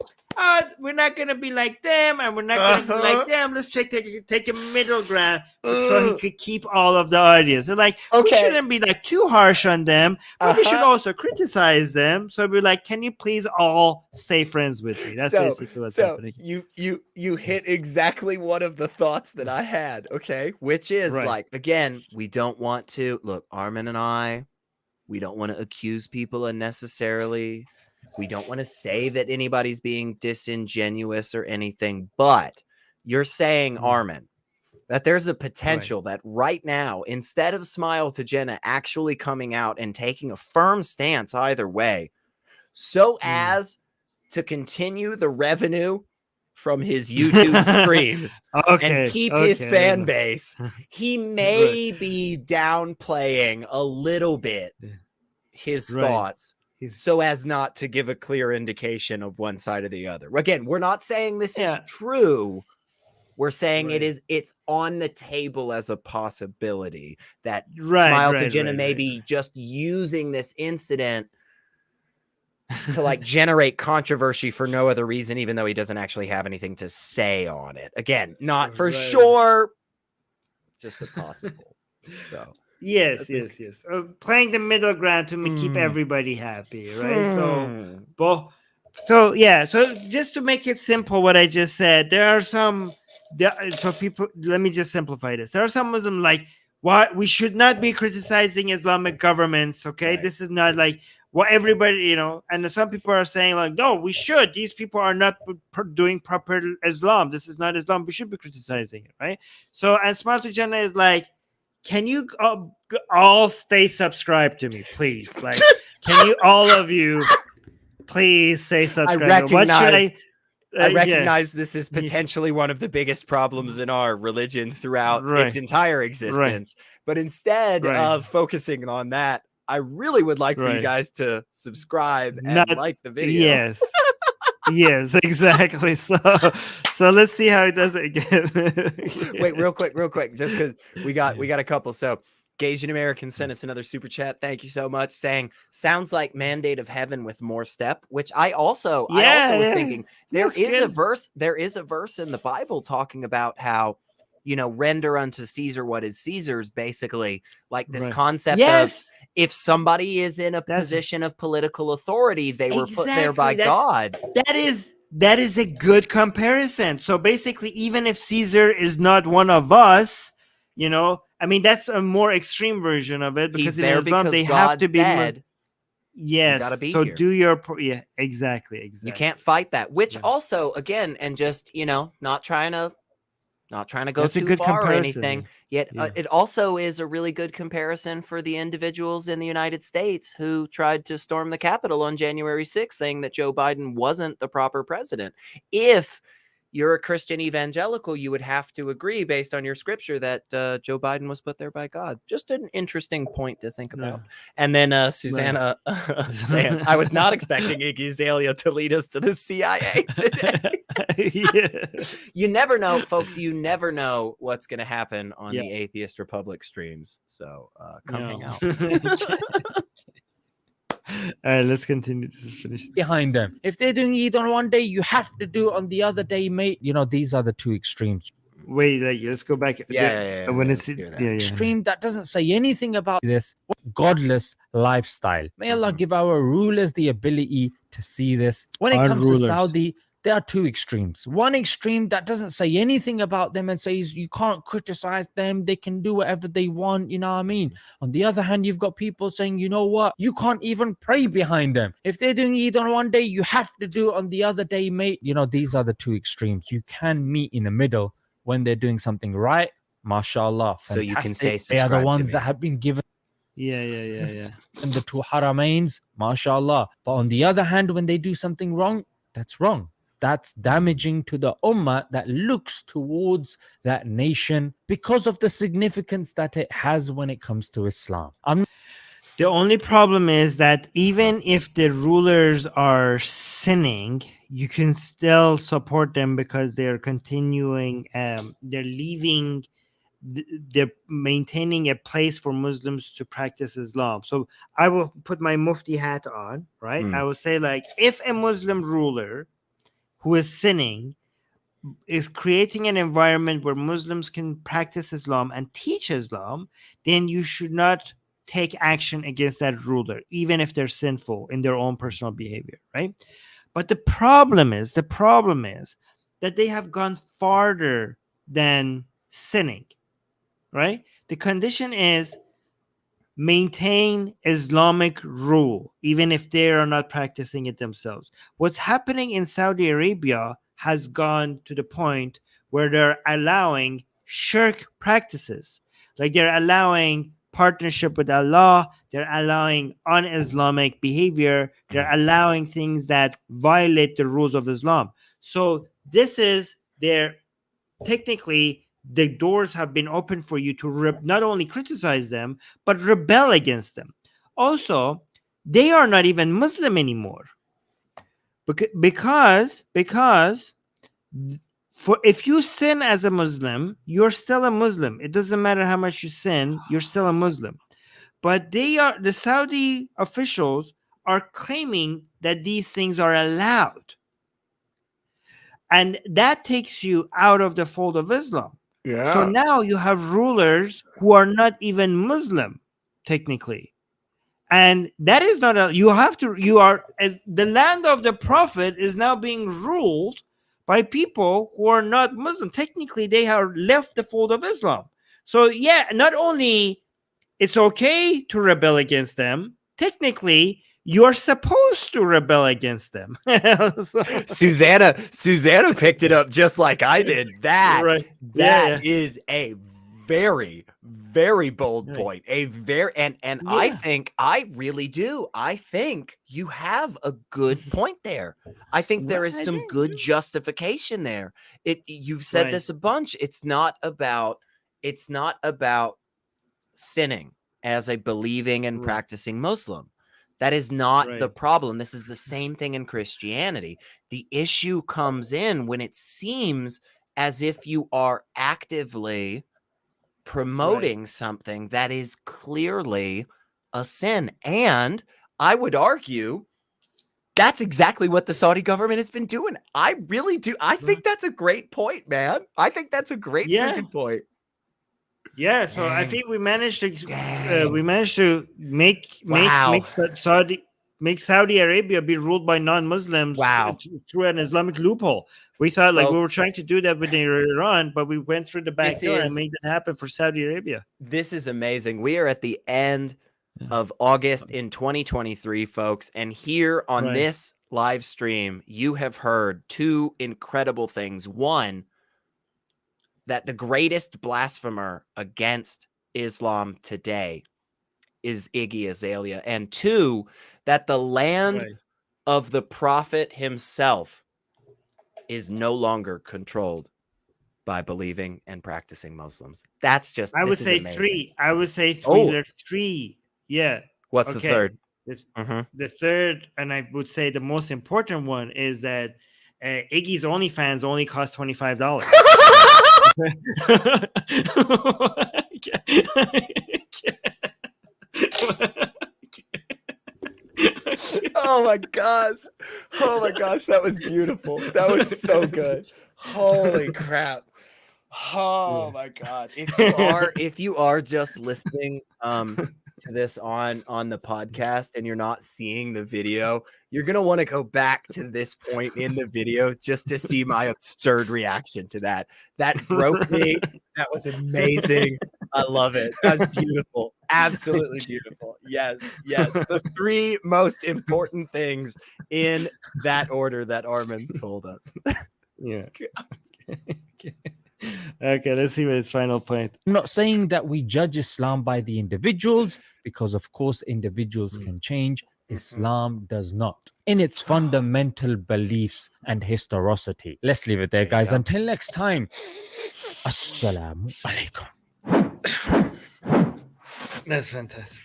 we're not gonna be like them, and we're not gonna be like them. Let's take a middle ground so he could keep all of the audience. And like, we shouldn't be like too harsh on them, but we should also criticize them. So we're like, can you please all stay friends with me? That's basically what's happening. You hit exactly one of the thoughts that I had. Okay, which is like, again, we don't want to look, Armin and I. We don't want to accuse people unnecessarily. We don't want to say that anybody's being disingenuous or anything, but you're saying, Armin, that there's a potential that right now, instead of Smile to Jannah actually coming out and taking a firm stance either way, so as to continue the revenue from his YouTube streams and keep his fan base, he may be downplaying a little bit his thoughts so as not to give a clear indication of one side or the other. Again, we're not saying this is true. We're saying it's on the table as a possibility that Smile to Jannah may be just using this incident to like generate controversy for no other reason, even though he doesn't actually have anything to say on it. Again, not for sure, just a possible. So yes. Playing the middle ground to keep everybody happy, right? So just to make it simple, what I just said, so people, let me just simplify this. There are some Muslims like, what, we should not be criticizing Islamic governments, okay? This is not like what everybody, and some people are saying like, no, we should. These people are not doing proper Islam. This is not Islam. We should be criticizing it, right? So, and Smile to Jannah is like, can you all stay subscribed to me, please? Like, can you, all of you, please say subscribe? I recognize this is potentially one of the biggest problems in our religion throughout its entire existence. But instead of focusing on that, I really would like for you guys to subscribe and like the video. Yes, exactly. So let's see how it does it again. Wait, real quick, just because we got a couple. So Gasian American sent us another super chat. Thank you so much. Saying sounds like Mandate of Heaven with more step, which I also was thinking there That's is a good. verse in the Bible talking about how, render unto Caesar what is Caesar's, basically like this Right. concept of Yes. if somebody is in a That's- position of political authority, they were put there by Exactly, God. That is a good comparison. So basically, even if Caesar is not one of us, I mean, that's a more extreme version of it, because He's in there Islam because they have God to be said, yes. gotta be So here. do your exactly. You can't fight that, which Yeah. also, again, and just, not trying to go That's a too good far or comparison, anything, yet yeah. it also is a really good comparison for the individuals in the United States who tried to storm the Capitol on January 6th, saying that Joe Biden wasn't the proper president. If you're a Christian evangelical, you would have to agree, based on your scripture, that Joe Biden was put there by God. Just an interesting point to think about. Yeah. And then Susanna saying, I was not expecting Iggy Azalea to lead us to the CIA today. Yeah. You never know, folks. You never know what's going to happen on Yeah. the Atheist Republic streams. So come hang out. All right, let's continue. This is finished. behind them. If they're doing Eid on one day, you have to do it on the other day, mate. These are the two extremes. Wait, let's go back. When it's let's hear that. Extreme that doesn't say anything about this godless lifestyle. May Allah Mhm. give our rulers the ability to see this. When it Our comes rulers. to Saudi, there are two extremes. One extreme that doesn't say anything about them and says you can't criticize them, they can do whatever they want, you know what I mean? On the other hand, you've got people saying, you know what, you can't even pray behind them. If they're doing Eid on one day, you have to do it on the other day, mate. These are the two extremes. You can meet in the middle when they're doing something right. MashaAllah. So you can fantastic. stay They are the subscribed to ones me. that have been given Yeah. in the two haramains, mashallah. But on the other hand, when they do something wrong, that's wrong. That's damaging to the ummah that looks towards that nation because of the significance that it has when it comes to Islam. The only problem is that even if the rulers are sinning, you can still support them because they're continuing, they're leaving, they're maintaining a place for Muslims to practice Islam. So I will put my mufti hat on, right? I will say, like, if a Muslim ruler who is sinning is creating an environment where Muslims can practice Islam and teach Islam, then you should not take action against that ruler, even if they're sinful in their own personal behavior, right? But the problem is that they have gone farther than sinning, right? The condition is maintain Islamic rule, even if they are not practicing it themselves. What's happening in Saudi Arabia has gone to the point where they're allowing shirk practices. Like, they're allowing partnership with Allah, they're allowing un-Islamic behavior, they're allowing things that violate the rules of Islam. So this is their, technically, the doors have been opened for you to not only criticize them, but rebel against them. Also, they are not even Muslim anymore. Because for if you sin as a Muslim, you're still a Muslim. It doesn't matter how much you sin, you're still a Muslim. But the Saudi officials are claiming that these things are allowed. And that takes you out of the fold of Islam. Yeah. So now you have rulers who are not even Muslim, technically. And that is not as the land of the Prophet is now being ruled by people who are not Muslim. Technically, they have left the fold of Islam. So yeah, not only it's okay to rebel against them, technically, you're supposed to rebel against them. Susanna picked it up just like I did. That is a very, very bold point. I really do. I think you have a good point there. I think there is some good justification there. You've said this a bunch. It's not about sinning as a believing and practicing Muslim. That is not the problem. This is the same thing in Christianity. The issue comes in when it seems as if you are actively promoting something that is clearly a sin. And I would argue that's exactly what the Saudi government has been doing. I really do. I think that's a great point, man. I think that's a great freaking point. Yeah, so I Dang. think we managed to Dang. make Saudi Arabia be ruled by non-Muslims Wow. through an Islamic loophole. We thought like we were Folks, trying to do that with Iran, but we went through the back door and made it happen for Saudi Arabia. This is amazing. We are at the end of August in 2023, folks, and here on this live stream, you have heard two incredible things. One, that the greatest blasphemer against Islam today is Iggy Azalea. And two, that the land of the prophet himself is no longer controlled by believing and practicing Muslims. That's just, I would say amazing. three. I would say three. Oh. There's three. Yeah. What's the third? The third, and I would say the most important one, is that Iggy's OnlyFans only cost $25. Oh my gosh. Oh my gosh, that was beautiful. That was so good. Holy crap. Oh my god. If you are just listening to this on the podcast and you're not seeing the video, you're going to want to go back to this point in the video just to see my absurd reaction to that. That broke me. That was amazing. I love it. That's beautiful. Absolutely beautiful. Yes. The three most important things in that order that Armin told us. Yeah. Okay, let's see his final point. I'm not saying that we judge Islam by the individuals, because of course individuals can change. Islam does not, in its fundamental beliefs and historicity. Let's leave it there, guys. Until next time, Assalamu alaikum. That's fantastic.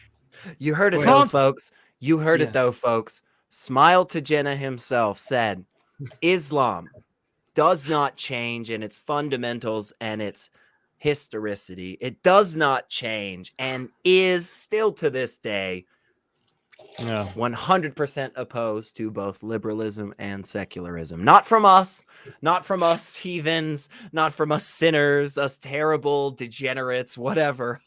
You heard it though, folks. You heard it though, folks. Smile to Jinnah himself said, Islam does not change in its fundamentals and its historicity. It does not change and is still to this day 100% opposed to both liberalism and secularism. Not from us heathens, not from us sinners, us terrible degenerates, whatever.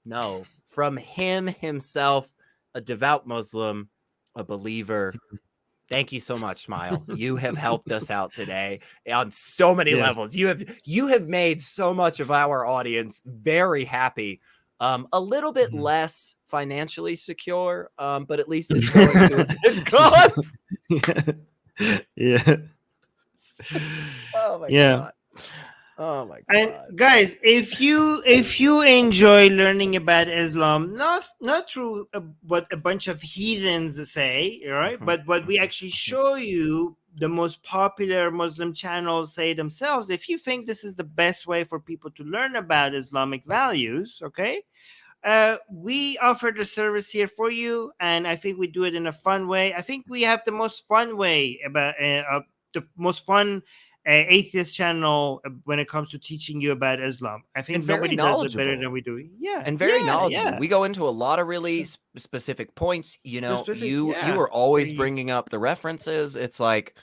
No, from him himself, a devout Muslim, a believer. Thank you so much, Smile. You have helped us out today on so many levels. You have made so much of our audience very happy. A little bit less financially secure, but at least it's going to a good cause. Yeah. Oh my god. Oh my god. And guys, if you enjoy learning about Islam, not through what a bunch of heathens say, right? But what we actually show you, the most popular Muslim channels say themselves, if you think this is the best way for people to learn about Islamic values, okay, we offer the service here for you, and I think we do it in a fun way. I think we have the most fun way about the most fun atheist channel when it comes to teaching you about Islam. I think nobody does it better than we do. Yeah, and very knowledgeable. Yeah. We go into a lot of really specific points. You know, you are always bringing up the references. It's like,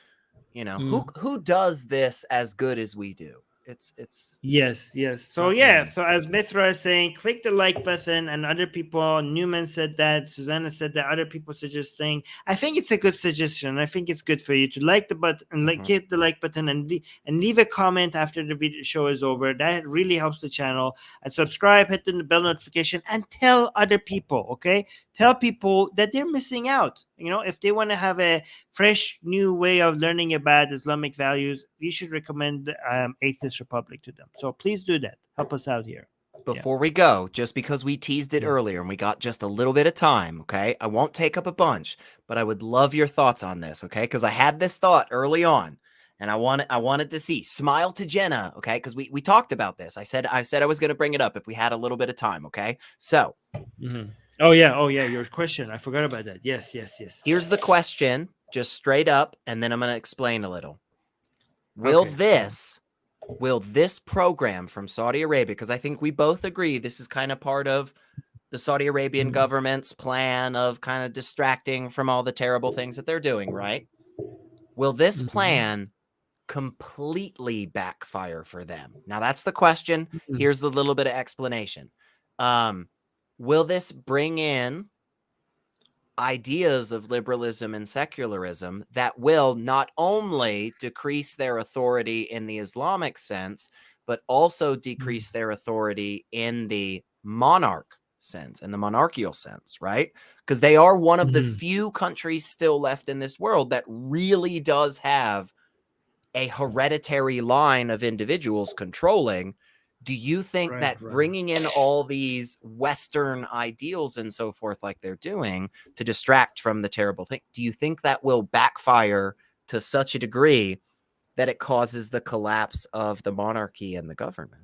you know, who does this as good as we do? It's yes. So so as Mithra is saying, click the like button, and other people, Newman said that, Susanna said that, other people suggesting. I think it's a good suggestion. I think it's good for you to like the button and hit the like button and leave a comment after the video show is over. That really helps the channel. And subscribe, hit the bell notification, and tell other people. Okay, tell people that they're missing out. You know, if they want to have a fresh new way of learning about Islamic values, we should recommend Atheist Republic to them. So please do that. Help us out here. Before we go, just because we teased it earlier and we got just a little bit of time, okay? I won't take up a bunch, but I would love your thoughts on this, okay? Because I had this thought early on, and I wanted to see. Smile to Jinnah, okay? Because we talked about this. I said I was going to bring it up if we had a little bit of time, okay? So. Oh yeah, your question. I forgot about that. Yes. Here's the question, just straight up, and then I'm going to explain a little. Will this will this program from Saudi Arabia, because I think we both agree this is kind of part of the Saudi Arabian government's plan of kind of distracting from all the terrible things that they're doing, right? Will this plan completely backfire for them? Now, that's the question. Here's the little bit of explanation. Will this bring in ideas of liberalism and secularism that will not only decrease their authority in the Islamic sense, but also decrease their authority in the monarch sense and the monarchical sense, right? Because they are one of the few countries still left in this world that really does have a hereditary line of individuals controlling. Do you think that bringing in all these Western ideals and so forth, like they're doing to distract from the terrible thing, do you think that will backfire to such a degree that it causes the collapse of the monarchy and the government?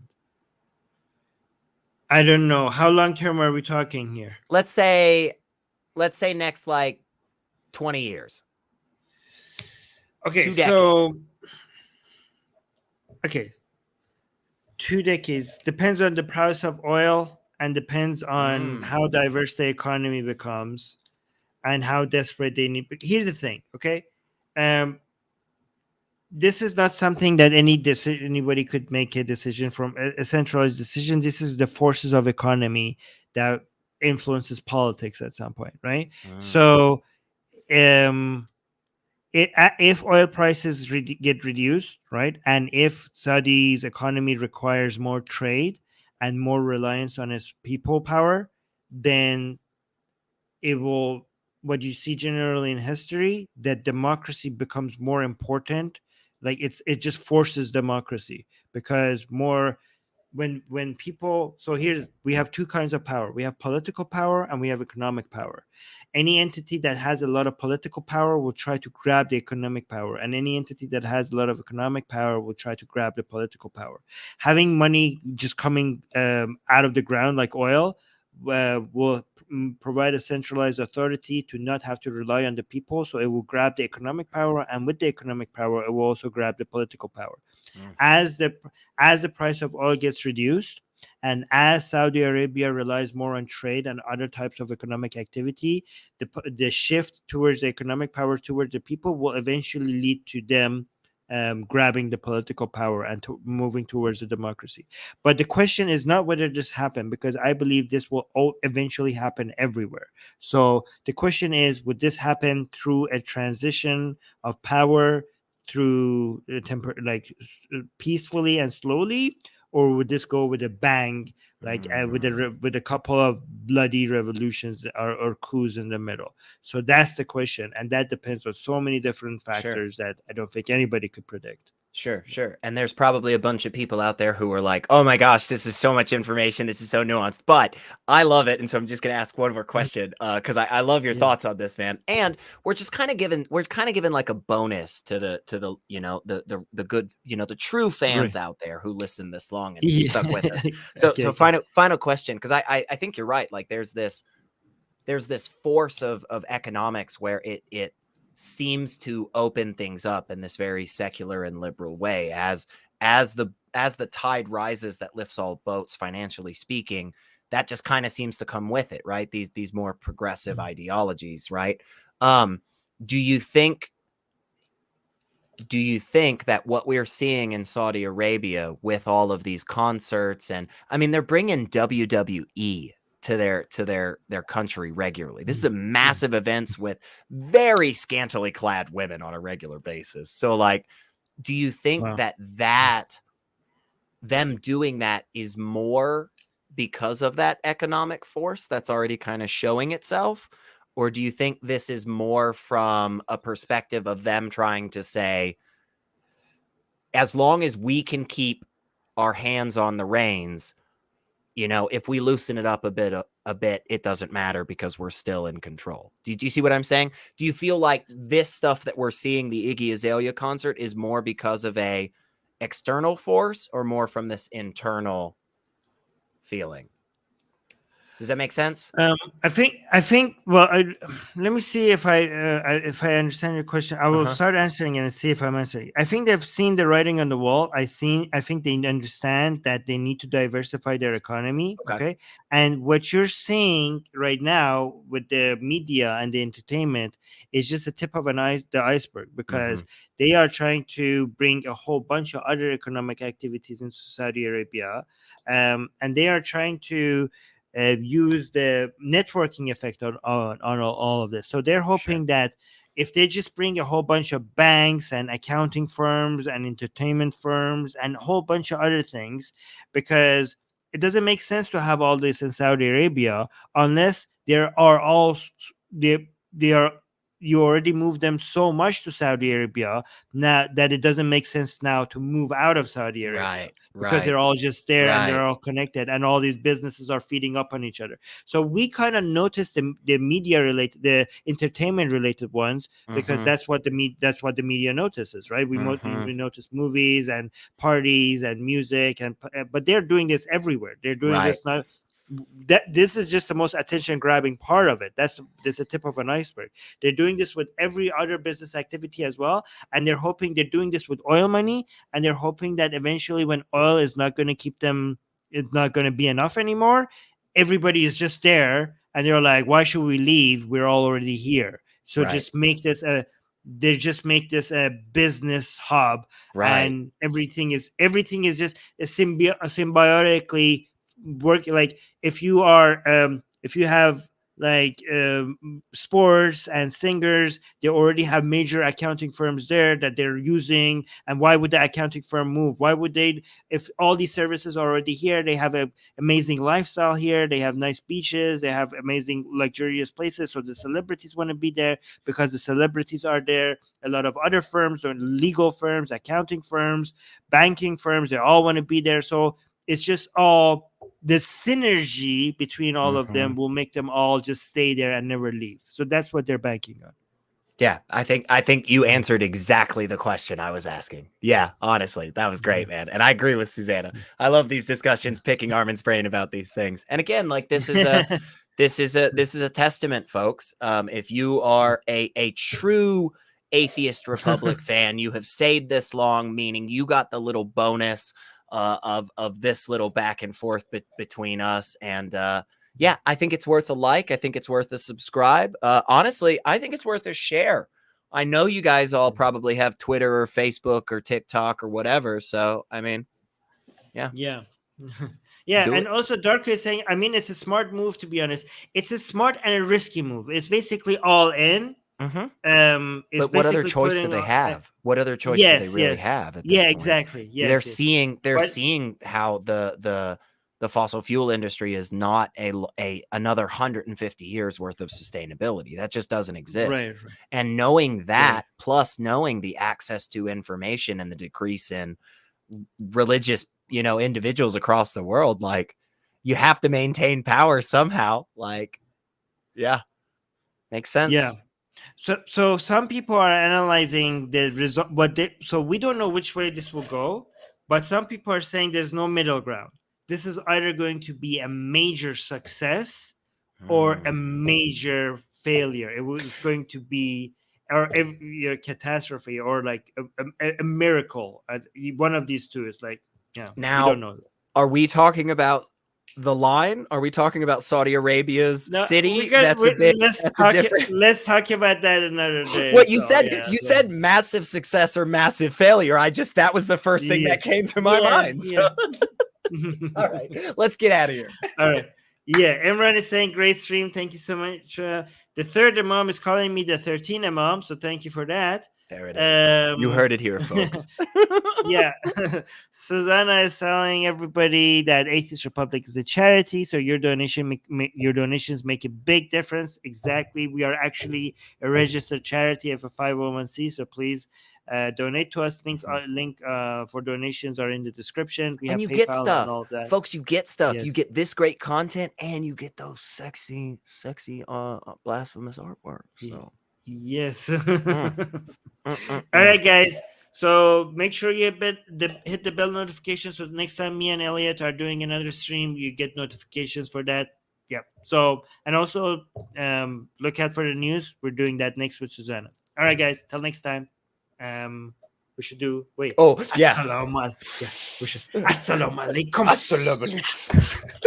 I don't know. How long term are we talking here? Let's say next like 20 years. Okay, 2 decades. so 2 decades depends on the price of oil and depends on how diverse the economy becomes and how desperate they need. But here's the thing, okay? This is not something that anybody could make a decision from, a centralized decision. This is the forces of economy that influences politics at some point, right? So if oil prices get reduced, right, and if Saudi's economy requires more trade and more reliance on its people power, then it will, what you see generally in history, that democracy becomes more important. Like it just forces democracy, because more when people, so here we have two kinds of power. We have political power and we have economic power. Any entity that has a lot of political power will try to grab the economic power, and any entity that has a lot of economic power will try to grab the political power. Having money just coming out of the ground like oil will provide a centralized authority to not have to rely on the people, so it will grab the economic power, and with the economic power it will also grab the political power. As the price of oil gets reduced, and as Saudi Arabia relies more on trade and other types of economic activity, the shift towards the economic power towards the people will eventually lead to them grabbing the political power and moving towards the democracy. But the question is not whether this happened, because I believe this will eventually happen everywhere. So the question is, would this happen through a transition of power, through peacefully and slowly, or would this go with a bang, like with a couple of bloody revolutions or coups in the middle? So that's the question, and that depends on so many different factors that I don't think anybody could predict. Sure. And there's probably a bunch of people out there who are like, oh my gosh, this is so much information. This is so nuanced, but I love it. And so I'm just going to ask one more question because I love your thoughts on this, man. And we're just kind of given like a bonus to the the good, the true fans out there who listen this long and stuck with us. So final question, because I think you're right. Like there's this force of economics where it seems to open things up in this very secular and liberal way as the tide rises that lifts all boats, financially speaking. That just kind of seems to come with it, right? These more progressive ideologies, right? Do you think that what we're seeing in Saudi Arabia with all of these concerts, and I mean, they're bringing WWE to their country regularly. This is a massive events with very scantily clad women on a regular basis. So like, do you think that them doing that is more because of that economic force that's already kind of showing itself? Or do you think this is more from a perspective of them trying to say, as long as we can keep our hands on the reins, if we loosen it up a bit, it doesn't matter because we're still in control. Do you see what I'm saying? Do you feel like this stuff that we're seeing, the Iggy Azalea concert, is more because of a external force or more from this internal feeling? Does that make sense? I think. Well, let me see if I understand your question. I will start answering it and see if I'm answering. I think they've seen the writing on the wall. I think they understand that they need to diversify their economy. Okay. And what you're seeing right now with the media and the entertainment is just a tip of the iceberg, because they are trying to bring a whole bunch of other economic activities into Saudi Arabia, and they are trying to use the networking effect on all of this. So they're hoping that if they just bring a whole bunch of banks and accounting firms and entertainment firms and a whole bunch of other things, because it doesn't make sense to have all this in Saudi Arabia unless there are all they are you already moved them so much to Saudi Arabia now that it doesn't make sense now to move out of Saudi Arabia, because they're all just there and they're all connected, and all these businesses are feeding up on each other. So we kind of noticed the media related, the entertainment related ones, because that's what the media notices, right? We notice movies and parties and music, and but they're doing this everywhere. They're doing this not. This is just the most attention grabbing part of it. That's a tip of an iceberg. They're doing this with every other business activity as well, and they're doing this with oil money, and they're hoping that eventually, when oil is not going to keep them, it's not going to be enough anymore, everybody is just there, and they're like, why should we leave? We're all already here. So just make this a business hub, and everything is just a symbiotically working. Like if you have like sports and singers, they already have major accounting firms there that they're using. And why would the accounting firm move? Why would they, if all these services are already here? They have an amazing lifestyle here, they have nice beaches, they have amazing luxurious places, so the celebrities want to be there because the celebrities are there. A lot of other firms, or legal firms, accounting firms, banking firms, they all want to be there. So it's just all the synergy between all of them will make them all just stay there and never leave. So that's what they're banking on. Yeah, I think you answered exactly the question I was asking. Yeah, honestly, that was great, man. And I agree with Susanna. I love these discussions, picking Armin's brain about these things. And again, like this is a testament, folks. If you are a true Atheist Republic fan, you have stayed this long, meaning you got the little bonus of this little back and forth between us. And yeah, I think it's worth a like. I think it's worth a subscribe. Honestly, I think it's worth a share. I know you guys all probably have Twitter or Facebook or TikTok or whatever. So, I mean, yeah. Yeah. Yeah. And also Darko is saying, I mean, it's a smart move, to be honest. It's a smart and a risky move. It's basically all in. But what other choice do they have? What other choice do they really have? At this point? Exactly. They're seeing how the fossil fuel industry is not another 150 years worth of sustainability. That just doesn't exist. Right. And knowing that, plus knowing the access to information and the decrease in religious, individuals across the world, like, you have to maintain power somehow. Like, yeah, makes sense. Yeah. So some people are analyzing the result, so we don't know which way this will go, but some people are saying there's no middle ground. This is either going to be a major success or a major failure. It's going to be a catastrophe, or like a miracle. One of these two is like, now, we don't know. Are we talking about the line? Are we talking about Saudi Arabia's city? Let's talk about that another day. What you said massive success or massive failure. That was the first thing that came to my mind. So. All right, let's get out of here. All right. Yeah, Imran is saying great stream. Thank you so much. The third Imam is calling me the 13th Imam, so thank you for that. There it is. You heard it here, folks. Yeah. Susanna is telling everybody that Atheist Republic is a charity, so your donations make a big difference. Exactly. We are actually a registered charity of a 501c, so please donate to us. Link for donations are in the description. We have you PayPal get stuff, and all that. Folks. You get stuff. Yes. You get this great content, and you get those sexy, blasphemous artwork. So yes. All right, guys. So make sure you hit the bell notification, so next time me and Elliot are doing another stream, you get notifications for that. Yep. So, and also look out for the news. We're doing that next with Susanna. All right, guys. Till next time. We should do. Wait. Oh, yeah. Assalamu alaikum. Yeah. We should. Assalamu alaikum. Assalamu alaikum.